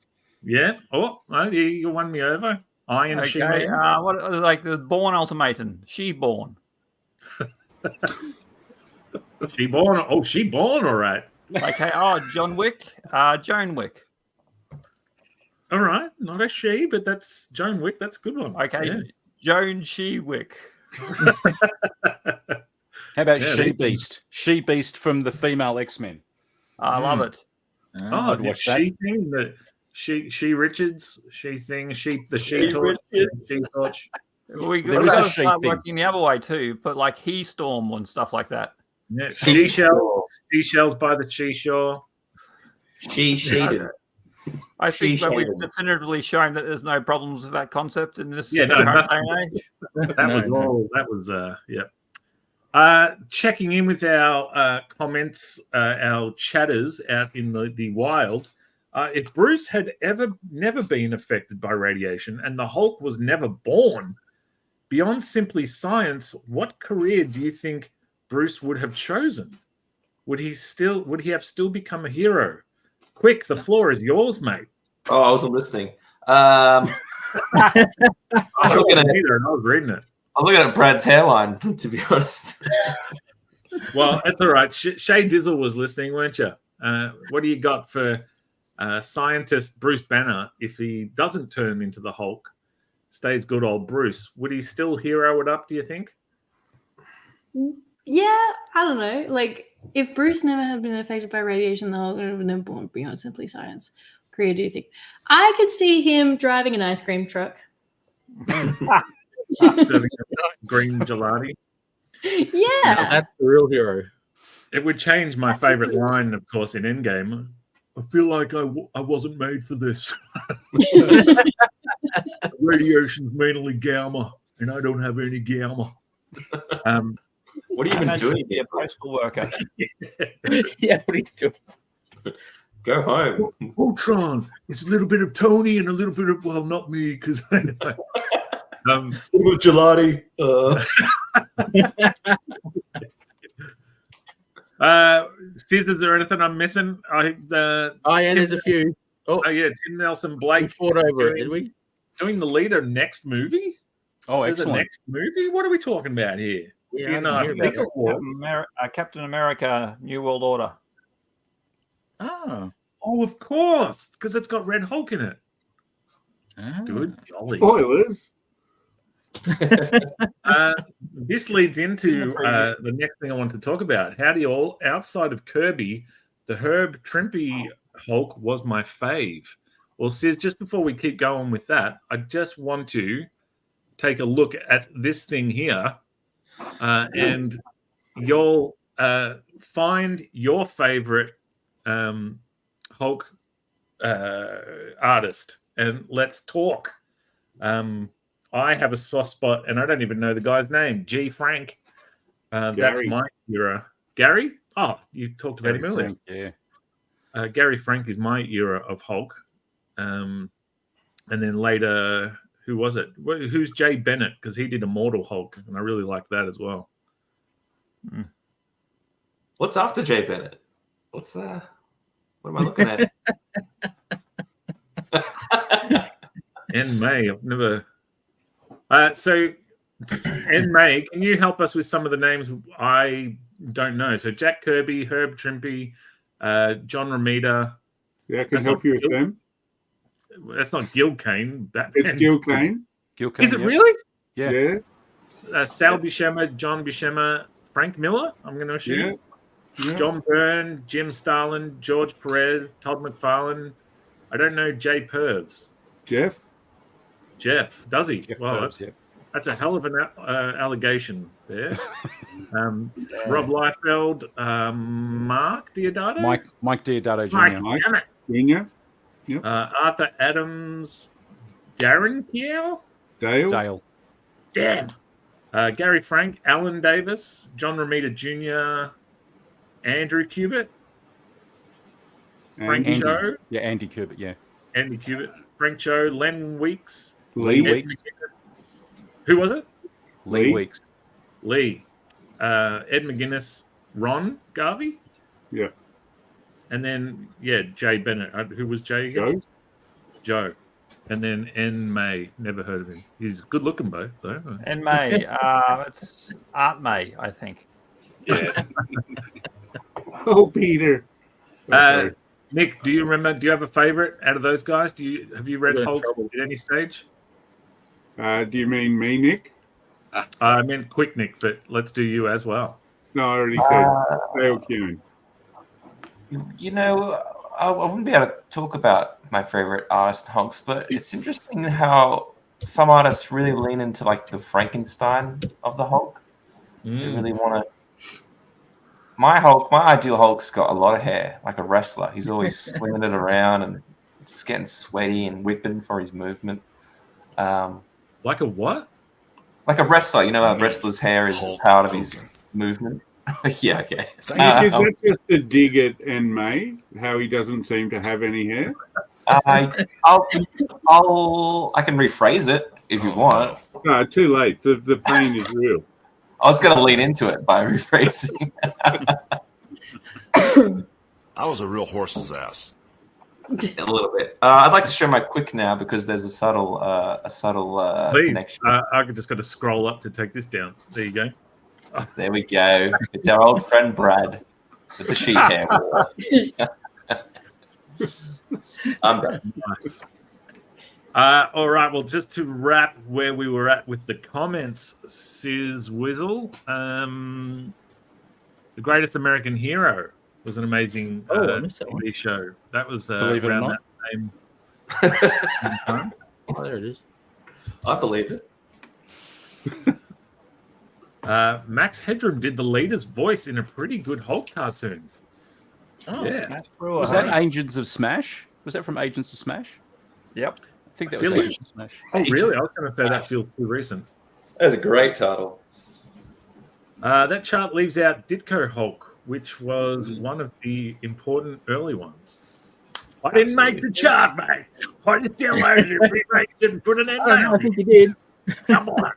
Yeah. Oh, you won me over. Iron She. What like the Bourne Ultimatum? She-Born. She-Born. Oh, She-Born. All right. Okay. Oh, John Wick. Joan Wick. All right. Not a she, but that's Joan Wick. That's a good one. Okay. Yeah. Joan She-Wick. How about She-Beast? She-Beast from the female X-Men. I love it. Oh, the she thing, the she Richards, she thing, the she torch. We got to start working the other way too, but like he storm and stuff like that. Yeah, seashells by the seashore. She-Sheeted. I think that we've definitively shown that there's no problems with that concept in this. Yeah, no, that was checking in with our comments, our chatters out in the wild. If Bruce had never been affected by radiation and the Hulk was never born, beyond simply science, what career do you think Bruce would have chosen? Would he have still become a hero? Quick, the floor is yours, mate. Oh, I wasn't listening. I was reading it. I was looking at Brad's hairline, to be honest. Well, that's all right. Shay Dizzle was listening, weren't you? What do you got for scientist Bruce Banner if he doesn't turn into the Hulk? Stays good old Bruce. Would he still hero it up, do you think? Yeah, I don't know. Like, if Bruce never had been affected by radiation, the Hulk would have never born beyond simply science. Creativity. I could see him driving an ice cream truck. Serving green gelati. Yeah. That's the real hero. It would change my favorite line, of course, in Endgame. I feel like I wasn't made for this. Radiation's mainly gamma, and I don't have any gamma. What are you even doing Be a postal worker. Yeah, what are you doing? Go home. Ultron. It's a little bit of Tony and a little bit of, well, not me, because I know. Gelati. Scissors or anything I'm missing? There's a few. Oh yeah, Tim Nelson We Blake fought over it, did we? doing the leader next movie. Oh, There's a excellent. next movie. What are we talking about here? Yeah, In, I didn't hear Nick about Award. Captain America, New World Order. Oh. Oh, of course, because it's got Red Hulk in it. Good golly. Spoilers. This leads into the next thing I want to talk about. How do you all, outside of Kirby, the Herb Trimpe Hulk was my fave. Well, Sis, just before we keep going with that, I just want to take a look at this thing here, and you'll find your favorite Hulk artist, and let's talk. I have a soft spot, and I don't even know the guy's name. G. Frank. That's my era. Gary? Oh, you talked about him earlier. Yeah. Gary Frank is my era of Hulk. And then later, who was it? Who's Jay Bennett? Because he did Immortal Hulk, and I really like that as well. What's after Jay Bennett? What's that? What am I looking at? N. May. I've never. So, N. May, can you help us with some of the names I don't know? So, Jack Kirby, Herb Trimpe, John Romita. Yeah, I can help you with them. That's not Gil Kane. It's Gil Kane. Gil Kane. Is it really? Yeah. Sal Buscema, John Buscema, Frank Miller, I'm going to assume. Yeah. John Byrne, Jim Starlin, George Perez, Todd McFarlane. I don't know Jay Purves. Jeff. Does he? Jeff Well, Purves, yeah. that's a hell of an allegation there. Rob Liefeld, Mark Diodato? Mike Diodato Jr. Mike, damn it. Junior. Yep. Arthur Adams, Darren Kiel? Dale. Damn. Gary Frank, Alan Davis, John Romita Jr., Andrew Cubitt, Frank Andy. Cho. Yeah, Andy Cubitt, yeah. Andy Cubitt, Frank Cho, Len Weeks. Lee Ed Weeks. McGuinness. Who was it? Lee Weeks. Lee. Ed McGuinness, Ron Garvey. Yeah. And then, Jay Bennett. Who was Jay again? Joe. And then N. May. Never heard of him. He's good looking both, though. N. May. It's Aunt May, I think. Yeah. Oh, Peter. Nick, do you remember? Do you have a favorite out of those guys? Have you read We're in Hulk trouble. at any stage? Do you mean me, Nick? I meant Quick Nick, but let's do you as well. No, I already said Dale Keown. You know, I wouldn't be able to talk about my favorite artist Hulks, but it's interesting how some artists really lean into like the Frankenstein of the Hulk. They really want to. My ideal Hulk's got a lot of hair, like a wrestler. He's always swinging it around and it's getting sweaty and whipping for his movement. Like a what? Like a wrestler. You know, a wrestler's hair is part of his movement. Yeah, okay. Is that just a dig at N. May? How he doesn't seem to have any hair? I can rephrase it if you want. No, too late. The pain is real. I was going to lean into it by rephrasing. I was a real horse's ass. A little bit. I'd like to show my quick now because there's a subtle Please. connection. I just got to scroll up to take this down. There you go. There we go. It's our old friend Brad. With the sheet hair. I'm done. Nice. All right. Well, just to wrap where we were at with the comments, Sizz Wizzle, The Greatest American Hero was an amazing I missed that one. TV show. That was Believe it or around not. that same time. Oh, there it is. I believe it. Max Headroom did the leader's voice in a pretty good Hulk cartoon. Oh, Yeah. Matt Brewer. Was that Agents of Smash? Was that from Agents of Smash? Yep. I think that I was feel Agents of Smash. Oh, really? I was going to say that feels too recent. That's a great title. That chart leaves out Ditko Hulk, which was one of the important early ones. I didn't make the chart, mate. I just downloaded it, rearranged it, and put it in I there. think you did. Come on.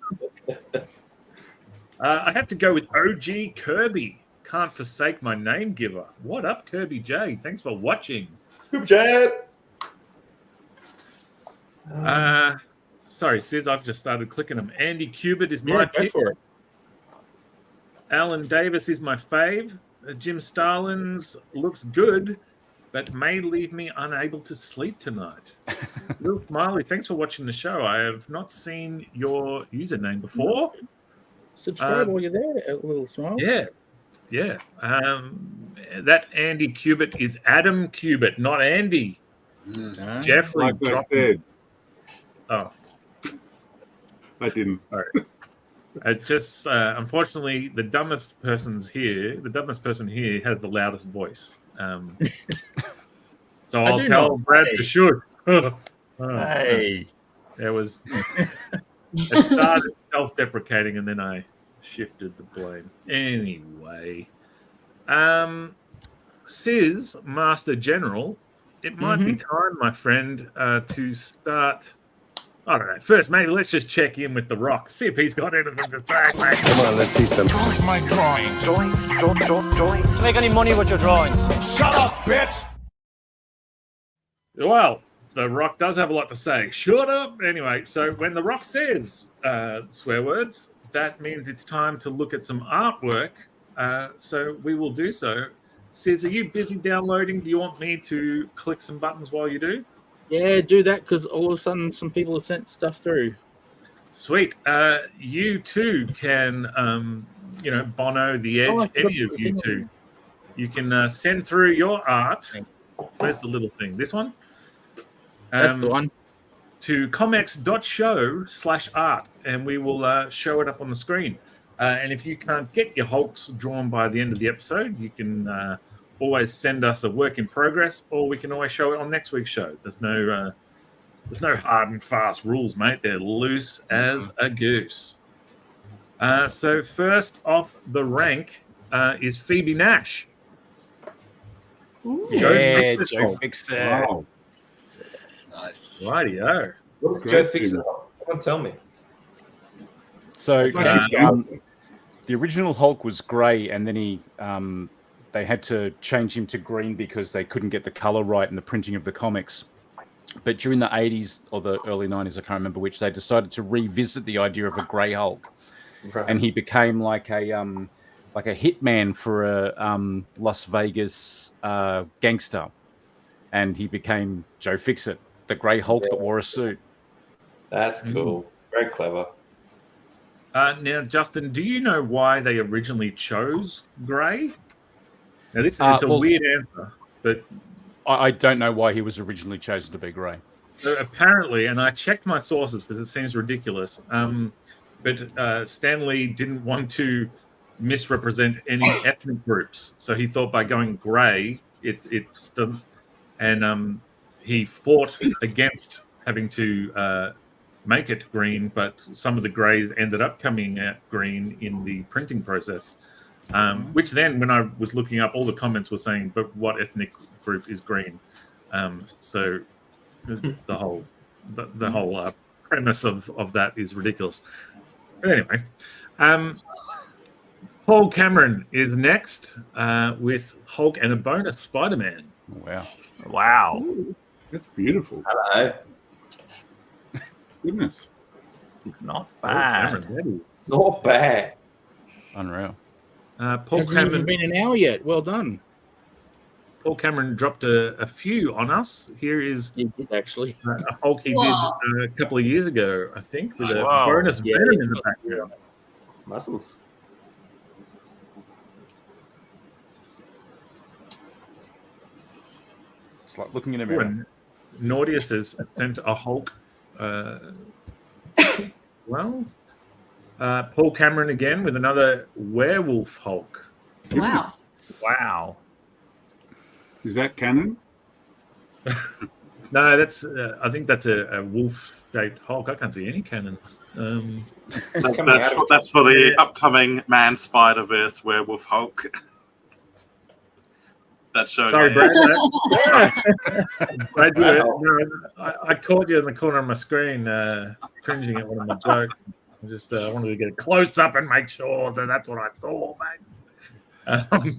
I have to go with OG Kirby. Can't forsake my name giver. What up, Kirby J? Thanks for watching. Good job. Sorry, Sis, I've just started clicking them. Andy Kubert is Yeah, my go pick. for it. Alan Davis is my fave. Jim Starlin's looks good, but may leave me unable to sleep tonight. Luke Marley, thanks for watching the show. I have not seen your username before. Subscribe while you're there, a little smile. Yeah. That Andy Kubert is Adam Kubert, not Andy. Jeffrey Like I dropped- said, Oh, I didn't. sorry. It just unfortunately the dumbest person here has the loudest voice. So I'll do tell not. Brad to shoot. Hey. It was. It started self-deprecating, and then I shifted the blame. Anyway, Sizz, Master General, it might be time, my friend, to start. I don't know. First, maybe let's just check in with The Rock. See if he's got anything to say, mate. Come on, let's see some. My drawing. To make any money with your drawings. Shut up, bitch! Well, The Rock does have a lot to say. Shut up. Anyway, so when The Rock says swear words, that means it's time to look at some artwork. So we will do so. Sis, are you busy downloading? Do you want me to click some buttons while you do? Yeah, do that because all of a sudden some people have sent stuff through. Sweet. You too can, Bono, The Edge, any of you two. You can send through your art. Where's the little thing? This one? That's the one. To comex.show/art, and we will show it up on the screen. And if you can't get your Hulks drawn by the end of the episode, you can always send us a work in progress, or we can always show it on next week's show. There's no hard and fast rules, mate. They're loose as a goose. So first off the rank is Phoebe Nash. Joe Fixer. Wow. Nice. Rightio. What's Joe Fixer? Come on, tell me. So Okay. the original Hulk was grey, and then they had to change him to green because they couldn't get the color right in the printing of the comics. But during the 80s or the early 90s, I can't remember which, they decided to revisit the idea of a grey Hulk, and he became like a hitman for a Las Vegas gangster, and he became Joe Fixit, the grey Hulk that wore a suit. That's cool. Very clever. Now, Justin, do you know why they originally chose grey? Now, it's a weird answer, but I don't know why he was originally chosen to be grey. So apparently, and I checked my sources because it seems ridiculous, but Stan Lee didn't want to misrepresent any ethnic groups, so he thought by going grey, it doesn't, and he fought against having to make it green, but some of the greys ended up coming out green in the printing process. Which then, when I was looking up, all the comments were saying, "But what ethnic group is green?" So the whole premise of that is ridiculous. But anyway, Paul Cameron is next with Hulk and a bonus Spider-Man. Wow. That's beautiful. Hello. Goodness. Not Paul bad. Cameron, that is Not bad. Unreal. Paul Hasn't even Cameron. been an hour yet. Well done. Paul Cameron dropped a few on us. Here is He did actually a Hulk he did a couple of years ago, I think, with a Wow. bonus Yeah, venom he's in the got- background. Muscles. It's like looking in a Oh, mirror. and Nordius has sent a Hulk. Paul Cameron again with another werewolf Hulk. Wow. Wow. Is that canon? No, that's. I think that's a wolf-shaped Hulk. I can't see any cannons. That's for the upcoming Man Spider-Verse Werewolf Hulk. That's showing. Sorry, there. Brad. Brad, I caught you in the corner of my screen, cringing at one of my jokes. I just wanted to get a close up and make sure that that's what I saw, mate.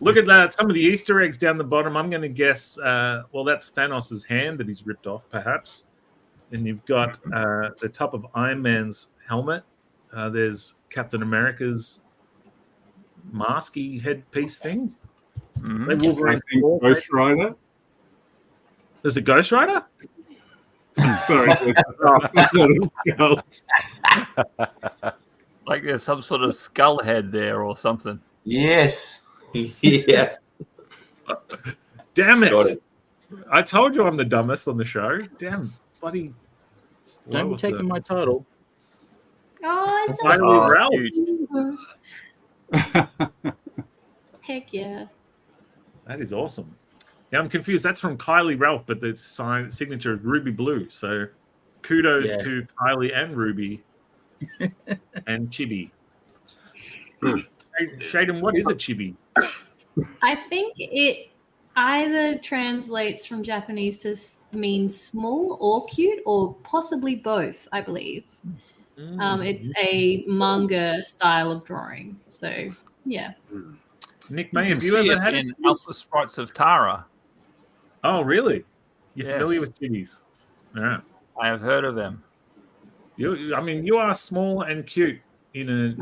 Look at that. Some of the Easter eggs down the bottom. I'm going to guess. Well, that's Thanos' hand that he's ripped off, perhaps. And you've got the top of Iron Man's helmet. There's Captain America's masky headpiece thing. Mm-hmm. I think Ghost Rider. There's a Ghost Rider? Sorry. Like there's some sort of skull head there or something. Yes. Yes. Damn Got it. I told you I'm the dumbest on the show. Damn, bloody. Don't be taking my title. Oh, it's Finally, Ralph. Heck yeah. That is awesome. Yeah, I'm confused. That's from Kylie Ralph, but the signature is Ruby Blue. So kudos to Kylie and Ruby and Chibi. Shaden, what is a Chibi? I think it either translates from Japanese to mean small or cute, or possibly both, I believe. It's a manga style of drawing. So, yeah. Nick You May, can have you see ever it had in Alpha Sprites of Tara? Oh, really? You're Yes. familiar with Chibis? Yeah. I have heard of them. You are small and cute in a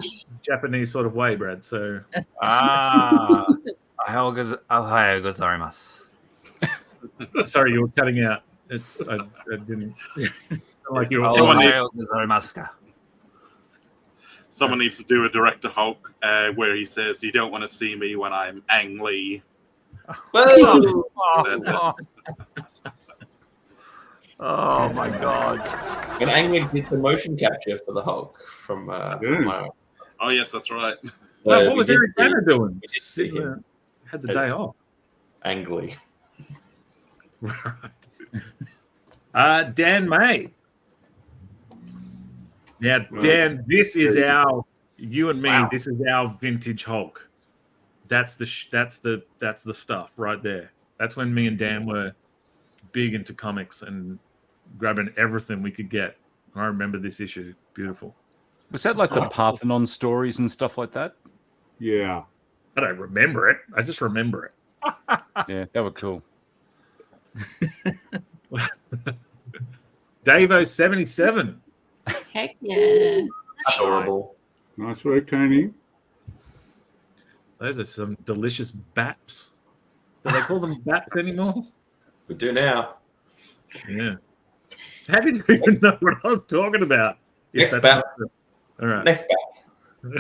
Japanese sort of way, Brad. So, Ohayou gozaimasu. sorry, you were cutting out. I didn't sound like you were. Ohayou gozaimasu. Someone needs to do a Director Hulk where he says, "You don't want to see me when I'm Ang Lee." That's it. Oh my god! And Ang Lee did the motion capture for the Hulk from my. Oh yes, that's right. What was Eric Banner doing? We did see him. Had the day off. Ang Lee. Right. Dan May. Now, Dan, this is you and me. Wow. This is our vintage Hulk. That's the stuff right there. That's when me and Dan were big into comics and grabbing everything we could get. I remember this issue. Beautiful. Was that like the Parthenon stories and stuff like that? Yeah. I don't remember it. I just remember it. Yeah, they were cool. Davo 77. Heck yeah. Adorable. Nice work, Tony. Those are some delicious baps. Do they call them baps anymore? We do now. Yeah. How did you even know what I was talking about? Next bap. All right. Next bap.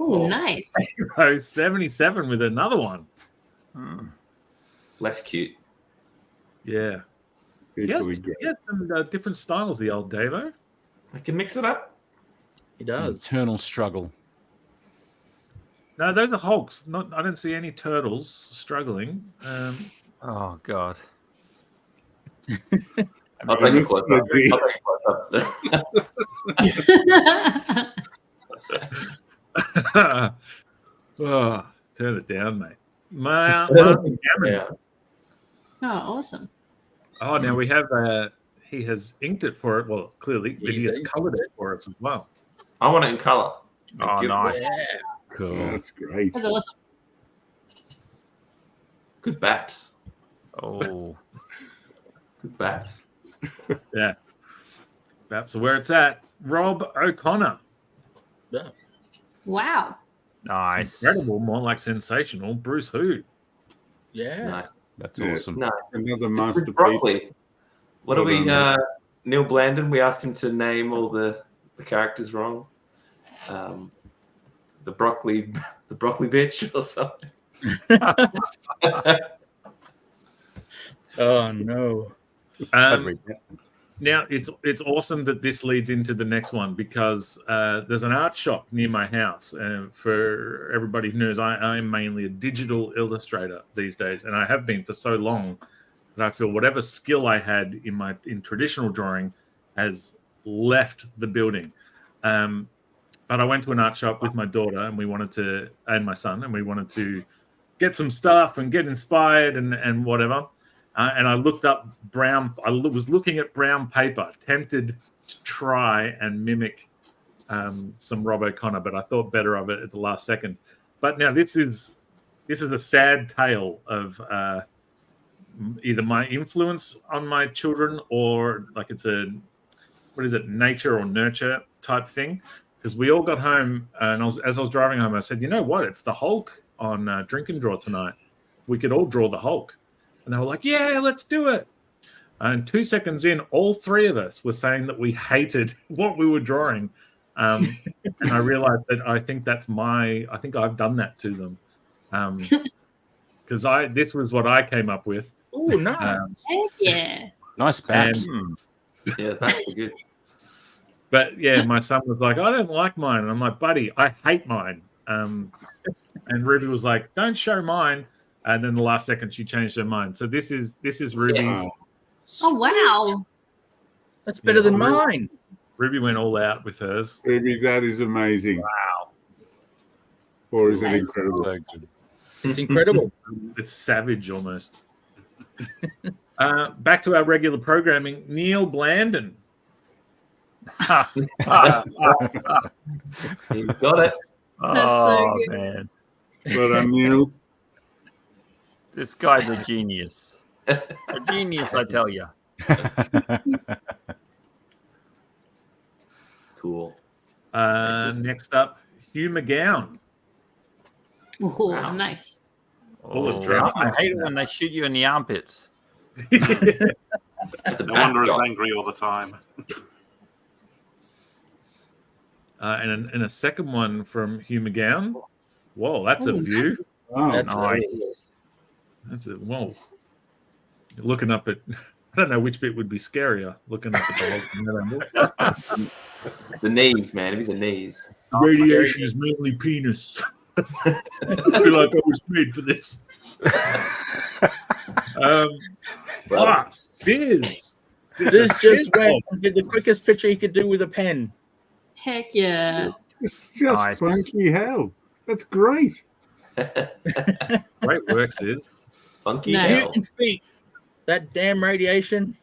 Oh, nice. Davo 77 with another one. Less cute. Yeah. Yes, some different styles, the old Davo. I can mix it up. He does. Eternal struggle. No, those are Hulks. I don't see any turtles struggling. Oh God. I'll take a close up. Oh, turn it down, mate. Oh, awesome. Oh, now we have he has inked it for it. Well, clearly, but he has colored it for us as well. I want it in color. Oh, nice. Yeah. Cool. Yeah, that's great. That's awesome. Good baps. Oh. Good baps. Yeah. Baps are where it's at. Rob O'Connor. Yeah. Wow. Nice. Incredible, more like sensational. Bruce Who. Yeah. Nice. That's Yeah. awesome. No. Another With masterpiece. broccoli. What Well are we? done, Neil Blandon. We asked him to name all the characters wrong. The broccoli bitch or something. Oh no. Now it's awesome that this leads into the next one because there's an art shop near my house. And for everybody who knows, I'm mainly a digital illustrator these days, and I have been for so long that I feel whatever skill I had in traditional drawing has left the building. But I went to an art shop with my daughter and my son, and we wanted to get some stuff and get inspired and whatever. And I looked up I was looking at brown paper, tempted to try and mimic some Rob O'Connor, but I thought better of it at the last second. But now this is a sad tale of either my influence on my children or like it's nature or nurture type thing. Because we all got home, and as I was driving home, I said, "You know what? It's the Hulk on Drink and Draw tonight. We could all draw the Hulk." And they were like, "Yeah, let's do it." And 2 seconds in, all three of us were saying that we hated what we were drawing. And I realized that I think I've done that to them. Because this was what I came up with. Oh, nice. Heck yeah. Nice backs. Yeah, that's good. But yeah, my son was like, "I don't like mine." And I'm like, "Buddy, I hate mine." And Ruby was like, "Don't show mine." And then the last second she changed her mind. So this is Ruby's. Oh wow. That's better than mine. Ruby went all out with hers. Ruby, that is amazing. Wow. Or is it incredible? So good. It's incredible. It's savage almost. Back to our regular programming. Neil Blandon. You got it. That's so good. Man. Well done, Neil. This guy's a genius. A genius, I tell you. Cool. Next up, Hugh McGowan. Oh, nice. Full of drama. I hate it when they shoot you in the armpits. That's a No wonder he's backdrop. angry all the time. And a second one from Hugh McGowan. Whoa, that's a view. Oh, That's Nice. That's it. Whoa. You're looking up at, I don't know which bit would be scarier. Looking up at the whole The knees, man. It'd be the knees. Radiation is mainly penis. I feel like I was made for this. Sis. This just went and did the quickest picture he could do with a pen. Heck yeah. It's just Nice. funky hell. That's great. Great work, Sis. Funky No. hell. Newton's feet. That damn radiation.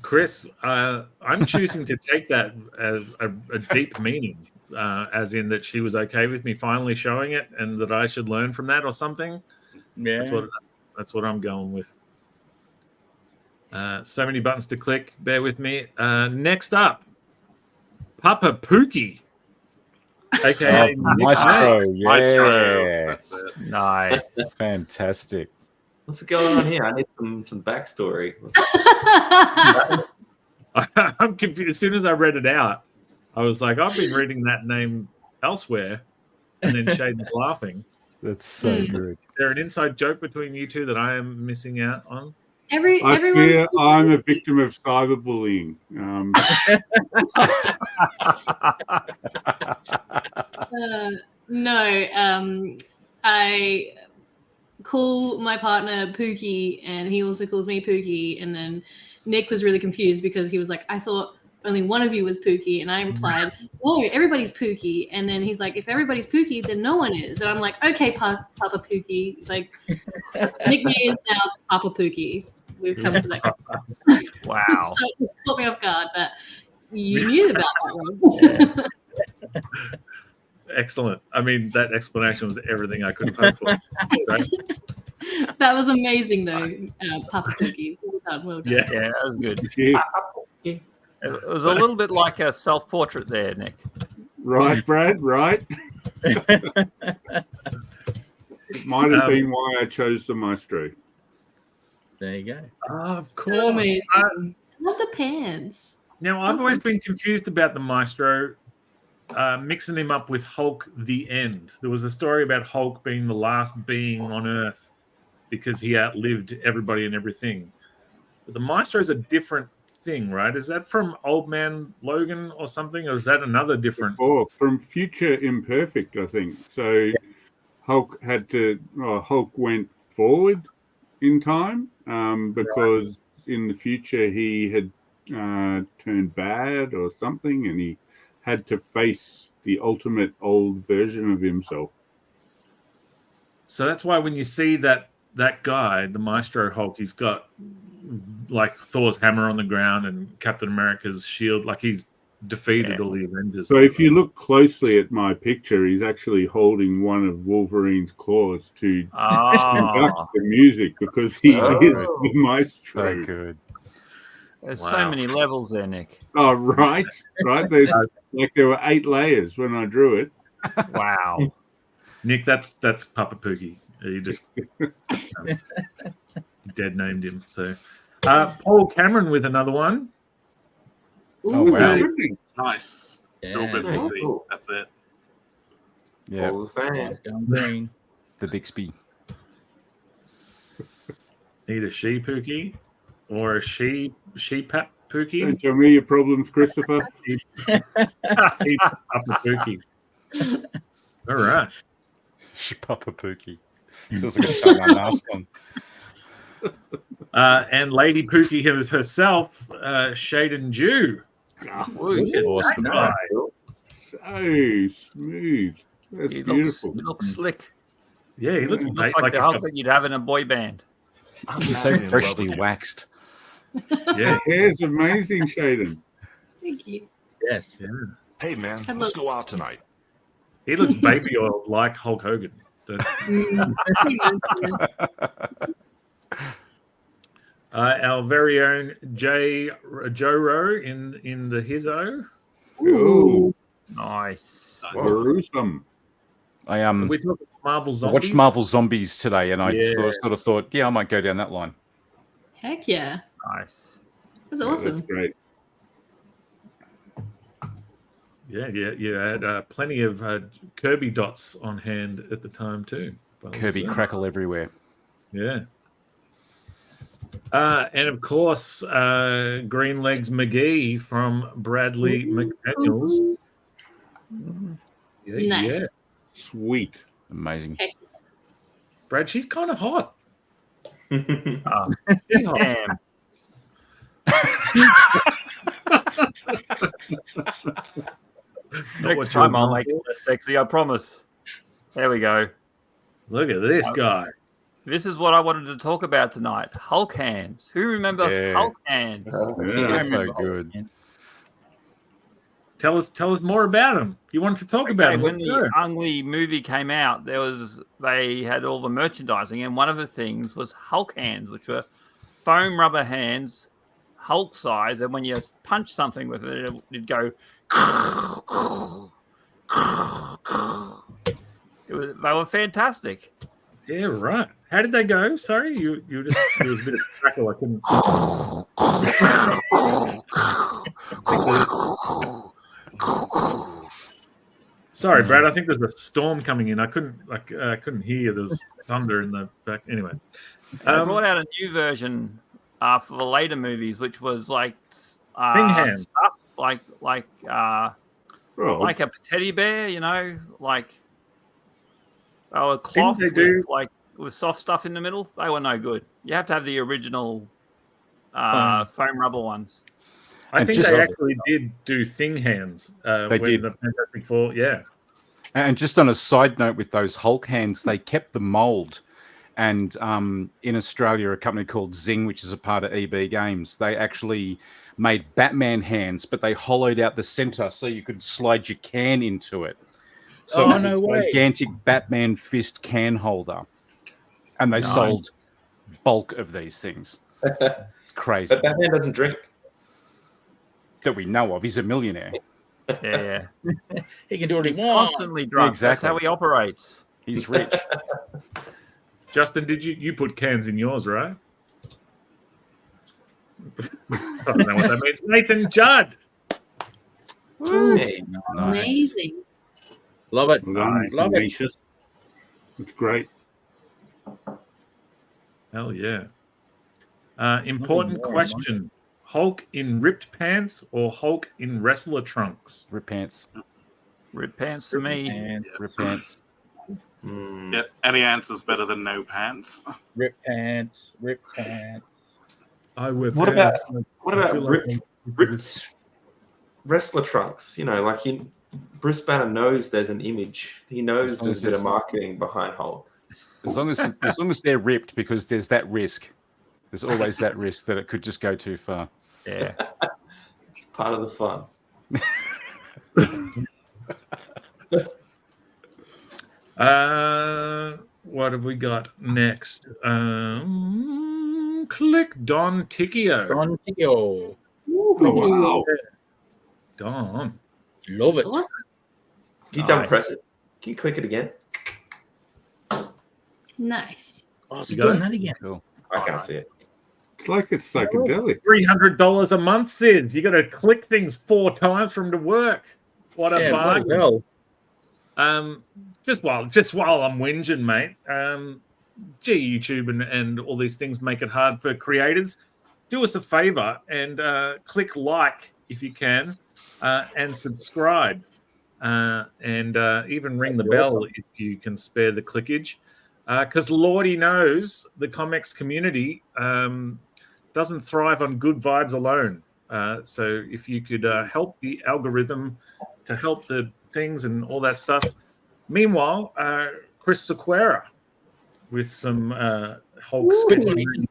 Chris, I'm choosing to take that as a deep meaning, as in that she was okay with me finally showing it and that I should learn from that or something. Yeah. That's what I'm going with. So many buttons to click. Bear with me. Next up, Papa Pookie, aka Maestro. Yeah. Maestro. That's it. Nice. Fantastic. What's going on here? I need some backstory. I'm confused. As soon as I read it out, I was like, I've been reading that name elsewhere. And then Shaden's laughing. That's so good. Is there an inside joke between you two that I am missing out on? I Everyone's fear I'm a victim of cyberbullying. No, I call my partner Pookie, and he also calls me Pookie. And then Nick was really confused because he was like, "I thought only one of you was Pookie," and I replied, "No, everybody's Pookie." And then he's like, "If everybody's Pookie, then no one is." And I'm like, "Okay, Papa Pookie." Like, nickname is now Papa Pookie. We've come to that. Wow. So it caught me off guard, but you knew about that one. Excellent. I mean, that explanation was everything I could have hoped for. Right? That was amazing, though, Papa Pookie. Well done, well done. Yeah, that was good. It was a little bit like a self-portrait there, Nick. Right, Brad, right. It might have been why I chose the Maestro. There you go. Of So course. amazing. I love the pants. Now, So I've always fun. been confused about the Maestro, mixing him up with Hulk the End. There was a story about Hulk being the last being on Earth because he outlived everybody and everything. But the Maestro is a different thing, right? Is that from Old Man Logan or something, or is that another different? Oh, from Future Imperfect, I think. So Hulk went forward in time because in the future he had turned bad or something, and he had to face the ultimate old version of himself. So that's why when you see that guy, the Maestro Hulk, he's got like Thor's hammer on the ground and Captain America's shield, like he's defeated all the Avengers. So if you look closely at my picture, he's actually holding one of Wolverine's claws to conduct the music because he is the Maestro. So good. There's so many levels there, Nick. Oh, right. There's, like there were 8 layers when I drew it. Wow. Nick, that's Papa Pookie. You just dead named him. So Paul Cameron with another one. Oh, wow. Nice. Yeah. Real bit Very for me. cool. That's it. Yeah. All the fans. Green. The Bixby. Need a she Pookie or a she Pap Pookie. Don't tell me your problems, Christopher. Papa Pookie. All right. She Papa Pookie. Sounds like a Shanghai mouse song. And Lady Pookie herself, Shaden Jew. Awesome. Guy. So smooth. That's He beautiful. looks slick. Yeah, he looks Looks like like the he's Hulk got- that you'd have in a boy band. He's so freshly waxed. Yeah. The hair's amazing, Shaden. Thank you. Yes. Yeah. Hey, man, let's go out tonight. He looks baby oil like Hulk Hogan. Our very own Joe Rowe in the Hizzo. Ooh, Nice. gruesome. I We talked about Marvel I Zombies. watched Marvel Zombies today, and I Yeah. sort of thought, yeah, I might go down that line. Heck yeah. Nice. That's Yeah, awesome. That's great. Yeah, you had plenty of Kirby dots on hand at the time too. Kirby crackle everywhere. Yeah. And of course, Greenlegs McGee from Bradley McDaniels. Yeah, Nice. yeah. Sweet. Amazing. Heck. Brad, she's kind of hot. Oh, She's hot. damn. Not what Next you time I'll want. make it less sexy, I promise. There we go. Look at this guy. This is what I wanted to talk about tonight. Hulk hands. Who remembers Yeah. Hulk hands? Yeah. So good. Tell us more about him. You wanted to talk about him. When Let's the go. Ang Lee movie came out, they had all the merchandising, and one of the things was Hulk hands, which were foam rubber hands, Hulk size, and when you punch something with it, it'd go. They were fantastic. Yeah, right. How did they go? Sorry, you just there was a bit of crackle. I couldn't. Sorry, Brad. I think there's a storm coming in. I couldn't hear. There's thunder in the back. Anyway, They brought out a new version for the later movies, which was like Thing hand. stuff like Oh, like a teddy bear, like they were cloth they do- with soft stuff in the middle. They were no good. You have to have the original foam rubber ones. I And think just- they actually did do thing hands. They did. The Fantastic Four. Yeah. And just on a side note with those Hulk hands, they kept the mold. And in Australia, a company called Zing, which is a part of EB Games, they actually made Batman hands, but they hollowed out the center so you could slide your can into it. So Oh, it was no a way. gigantic Batman fist can holder. And they Nice. sold bulk of these things. Crazy. But Batman doesn't drink. that we know of. He's a millionaire. Yeah. He can do what he He's wants. constantly drunk. That's Exactly. how he operates. He's rich. Justin, did you put cans in yours, right? I don't know what that means. Nathan Judd. Ooh, Hey, amazing. Love it. Nice. Love it. It's great. Hell yeah. Important question. Hulk in ripped pants or Hulk in wrestler trunks? Ripped pants. Ripped pants for me. Ripped pants. Yep. Any answer's better than no pants. Rip pants. Rip pants. I wear What about pants. what I about feel like ripped wrestler trunks? You know, like Bruce Banner knows there's an image. He knows As long there's as a bit of there's- marketing behind Hulk. As long as they're ripped, because there's that risk. There's always that risk that it could just go too far. Yeah. It's part of the fun. What have we got next? Click Don Ticchio. Don Ticchio. Oh, wow. Don. Love it. Awesome. Can you double press it? Can you click it again? Nice. Oh, it's You got doing it? that again. Cool. I can't see it. It's like it's psychedelic. $300 a month, Sid. You got to click things 4 times from to work. What a Yeah, bloody bargain. hell. Just while I'm whinging, mate. Gee, YouTube and all these things make it hard for creators. Do us a favor and click like if you can, and subscribe, and even ring the bell if you can spare the clickage. Because Lordy knows the comics community doesn't thrive on good vibes alone. So if you could help the algorithm to help the things and all that stuff. Meanwhile, Chris Sequeira with some Hulk sketching.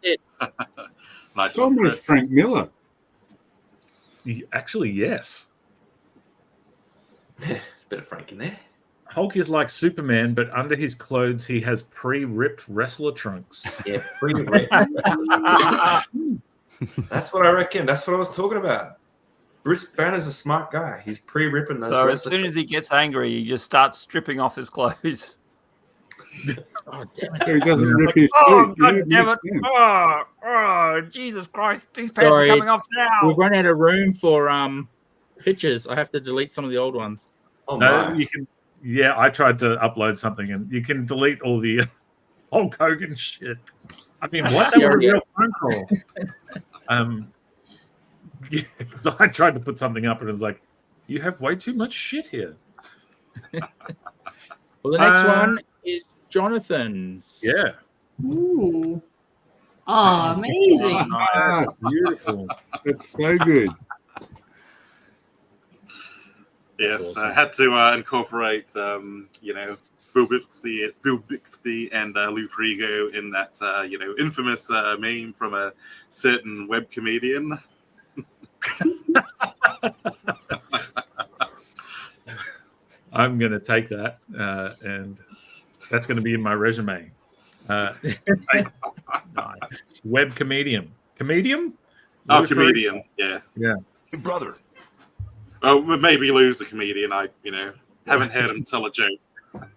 Nice It's almost Chris. Frank Miller. Actually, yes. There's a bit of Frank in there. Hulk is like Superman, but under his clothes he has pre-ripped wrestler trunks. Yeah, pre-ripped. That's what I reckon. That's what I was talking about. Bruce Banner's a smart guy. He's pre-ripping those. So as wrestler soon as he gets angry, he just starts stripping off his clothes. Oh, damn it. So he doesn't rip his Oh, suit. God Yeah, damn it. makes sense. Oh, Jesus Christ. These pants Sorry, are coming off now. We've run out of room for pictures. I have to delete some of the old ones. Oh, No, my. you can. Yeah, I tried to upload something, and you can delete all the Hulk Hogan shit. I mean, what? That was a real phone call. Yeah, because I tried to put something up, and it was like, you have way too much shit here. Well, the next one is Jonathan's. Yeah. Ooh. Oh, amazing. Ah, beautiful. That's so good. Yes, I had to incorporate, Bill Bixby and Lou Frigo in that, infamous meme from a certain web comedian. I'm going to take that, and that's going to be in my resume. Nice. Web comedian. Comedian? Oh, Lou comedian, Ferrigno? yeah. Hey, brother. Oh, maybe Lou's a comedian. I, haven't heard him tell a joke.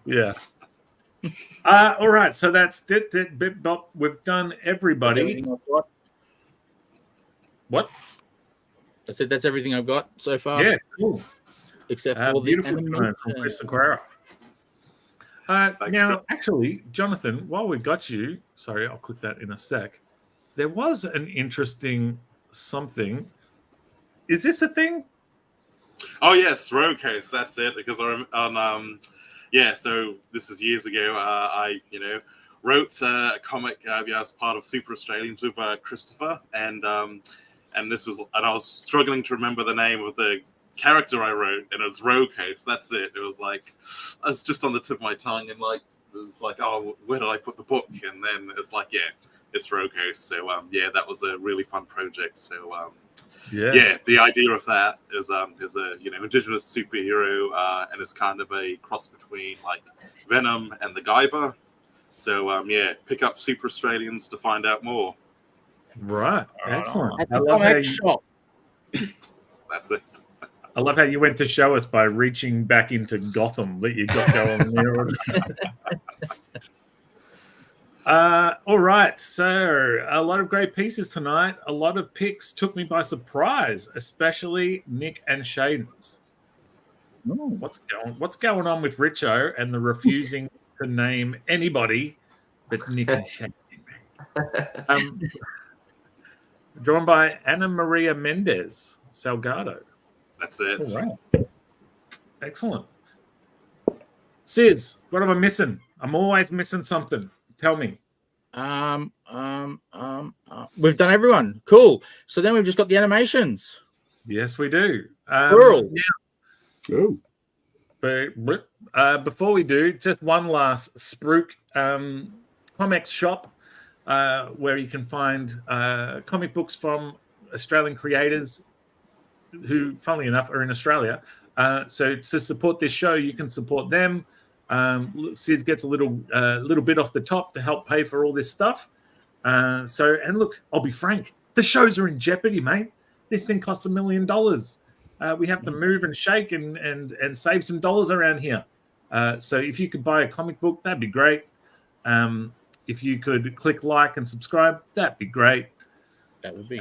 Yeah. All right, so that's dit, bit, bop. We've done everybody. Everything I've got. What? I said that's everything I've got so far. Yeah, cool. Except for the Beautiful comment from animation. Chris Sequeira. Now, actually, Jonathan, while we got you, sorry, I'll click that in a sec. There was an interesting something. Is this a thing? Oh yes, Road Coast. That's it. Because so this is years ago. I wrote a comic as part of Super Australians with Christopher, and this was, and I was struggling to remember the name of the character I wrote, and it was Road Coast. That's it. It was like I was just on the tip of my tongue, and like it was like, oh, where did I put the book? And then it's like, yeah, it's Road Coast. So that was a really fun project. So the idea of that is a indigenous superhero, and it's kind of a cross between like Venom and the Guyver. So pick up Super Australians to find out more. Right, excellent. At the comic shop. That's it. I love how you went to show us by reaching back into Gotham that you got going there. All right, so a lot of great pieces tonight. A lot of picks took me by surprise, especially Nick and Shaden's. What's going on with Richo and the refusing to name anybody but Nick and Shaden? Drawn by Ana Maria Mendez Salgado. That's it. All right. Excellent. Sis, what am I missing? I'm always missing something. Tell me. We've done everyone. Cool. So then we've just got the animations. Yes, we do. Plural. But before we do, just one last Spruik comics shop where you can find comic books from Australian creators who, funnily enough, are in Australia. So to support this show, you can support them. Sid gets a little bit off the top to help pay for all this stuff. And look, I'll be frank, the shows are in jeopardy, mate. This thing costs $1 million. We have to move and shake and save some dollars around here. So if you could buy a comic book, that'd be great. If you could click like and subscribe, that'd be great. That would be.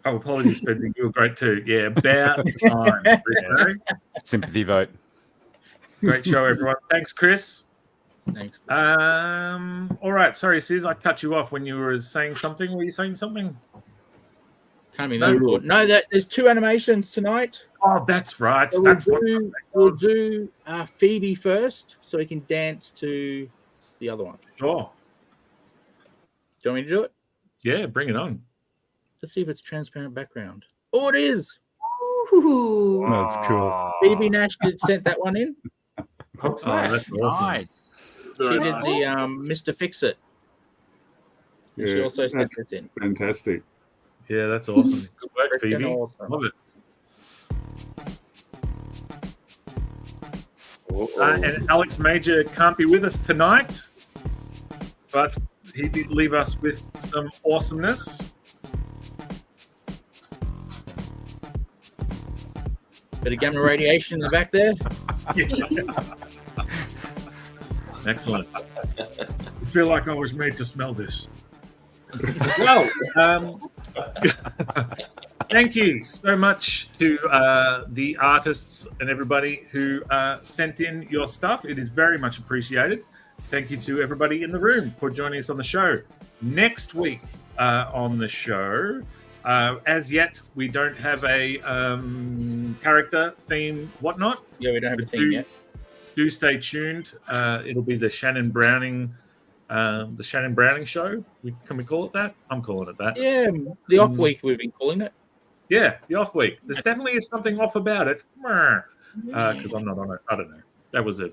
Apologies, but you were great too. Yeah, about time. Sympathy vote. Great show, everyone. Thanks, Chris. Thanks. All right. Sorry, Sis, I cut you off when you were saying something. Were you saying something? Can't be no. There's 2 animations tonight. Oh, that's right. So we'll do Phoebe first, so we can dance to the other one. Sure. Do you want me to do it? Yeah, bring it on. Let's see if it's transparent background. Oh, it is. Ooh. Oh, that's cool. Phoebe Nash sent that one in. That's awesome. Nice. She did the Mr. Fix It. And she also sent this in. Fantastic. Yeah, that's awesome. Good work, Phoebe. Awesome. Love it. And Alex Major can't be with us tonight, but he did leave us with some awesomeness. Bit of gamma radiation in the back there. Excellent. I feel like I was made to smell this. Well, thank you so much to the artists and everybody who sent in your stuff. It is very much appreciated. Thank you to everybody in the room for joining us on the show. Next week on the show, as yet, we don't have a character, theme, whatnot. Yeah, we don't have a theme yet. Do stay tuned. It'll be the Shannon Browning show. Can we call it that? I'm calling it that. Yeah, the off week we've been calling it. Yeah, the off week. There definitely is something off about it. Because I'm not on it. I don't know. That was a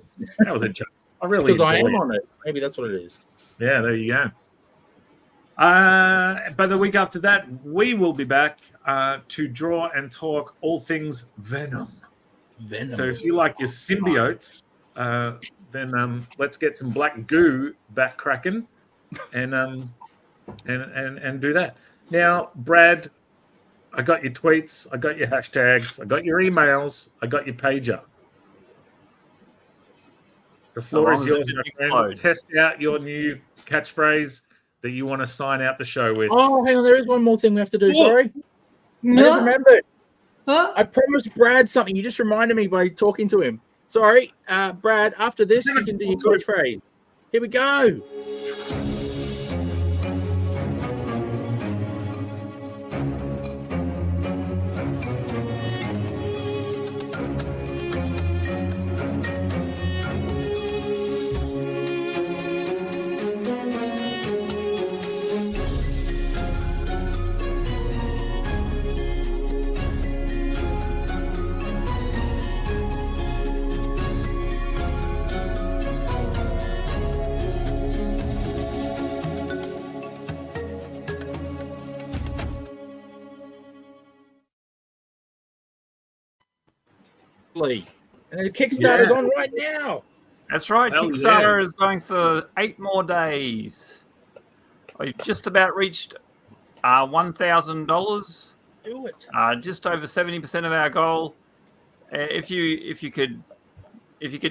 joke. I really because I am on it. Maybe that's what it is. Yeah, there you go. But the week after that, we will be back to draw and talk all things Venom. So if you like your symbiotes, then let's get some black goo back cracking, and do that. Now, Brad, I got your tweets, I got your hashtags, I got your emails, I got your pager. The floor is yours, my friend. Test out your new catchphrase that you want to sign out the show with. Oh, hang on, there is one more thing we have to do. What? Sorry, No. I didn't remember it. Huh? I promised Brad something. You just reminded me by talking to him. Sorry, Brad. After this, you can do your catchphrase. Here we go. And the Kickstarter's on right now. That's right. Hell Kickstarter yeah. is going for 8 more days. I've just about reached $1,000. Do it. Just over 70% of our goal. If you could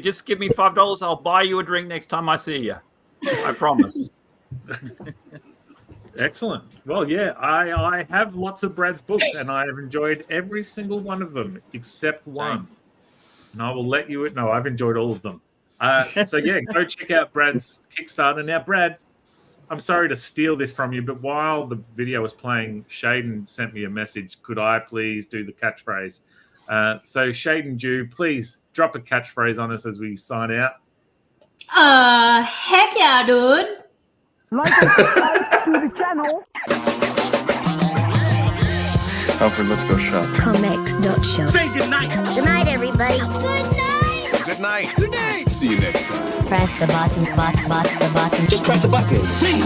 just give me $5, I'll buy you a drink next time I see you. I promise. Excellent. Well, yeah, I have lots of Brad's books, and I have enjoyed every single one of them except one. And I will let you know I've enjoyed all of them. So yeah, go check out Brad's Kickstarter. Now, Brad, I'm sorry to steal this from you, but while the video was playing, Shaden sent me a message. Could I please do the catchphrase? So Shaden Jew, please drop a catchphrase on us as we sign out. Heck yeah, dude. Like and subscribe to the channel. Alfred, let's go shop. Comics.shop. Say goodnight. Good night, everybody. Good night. Good night. See you next time. Press the button, the button. Just press the button. See.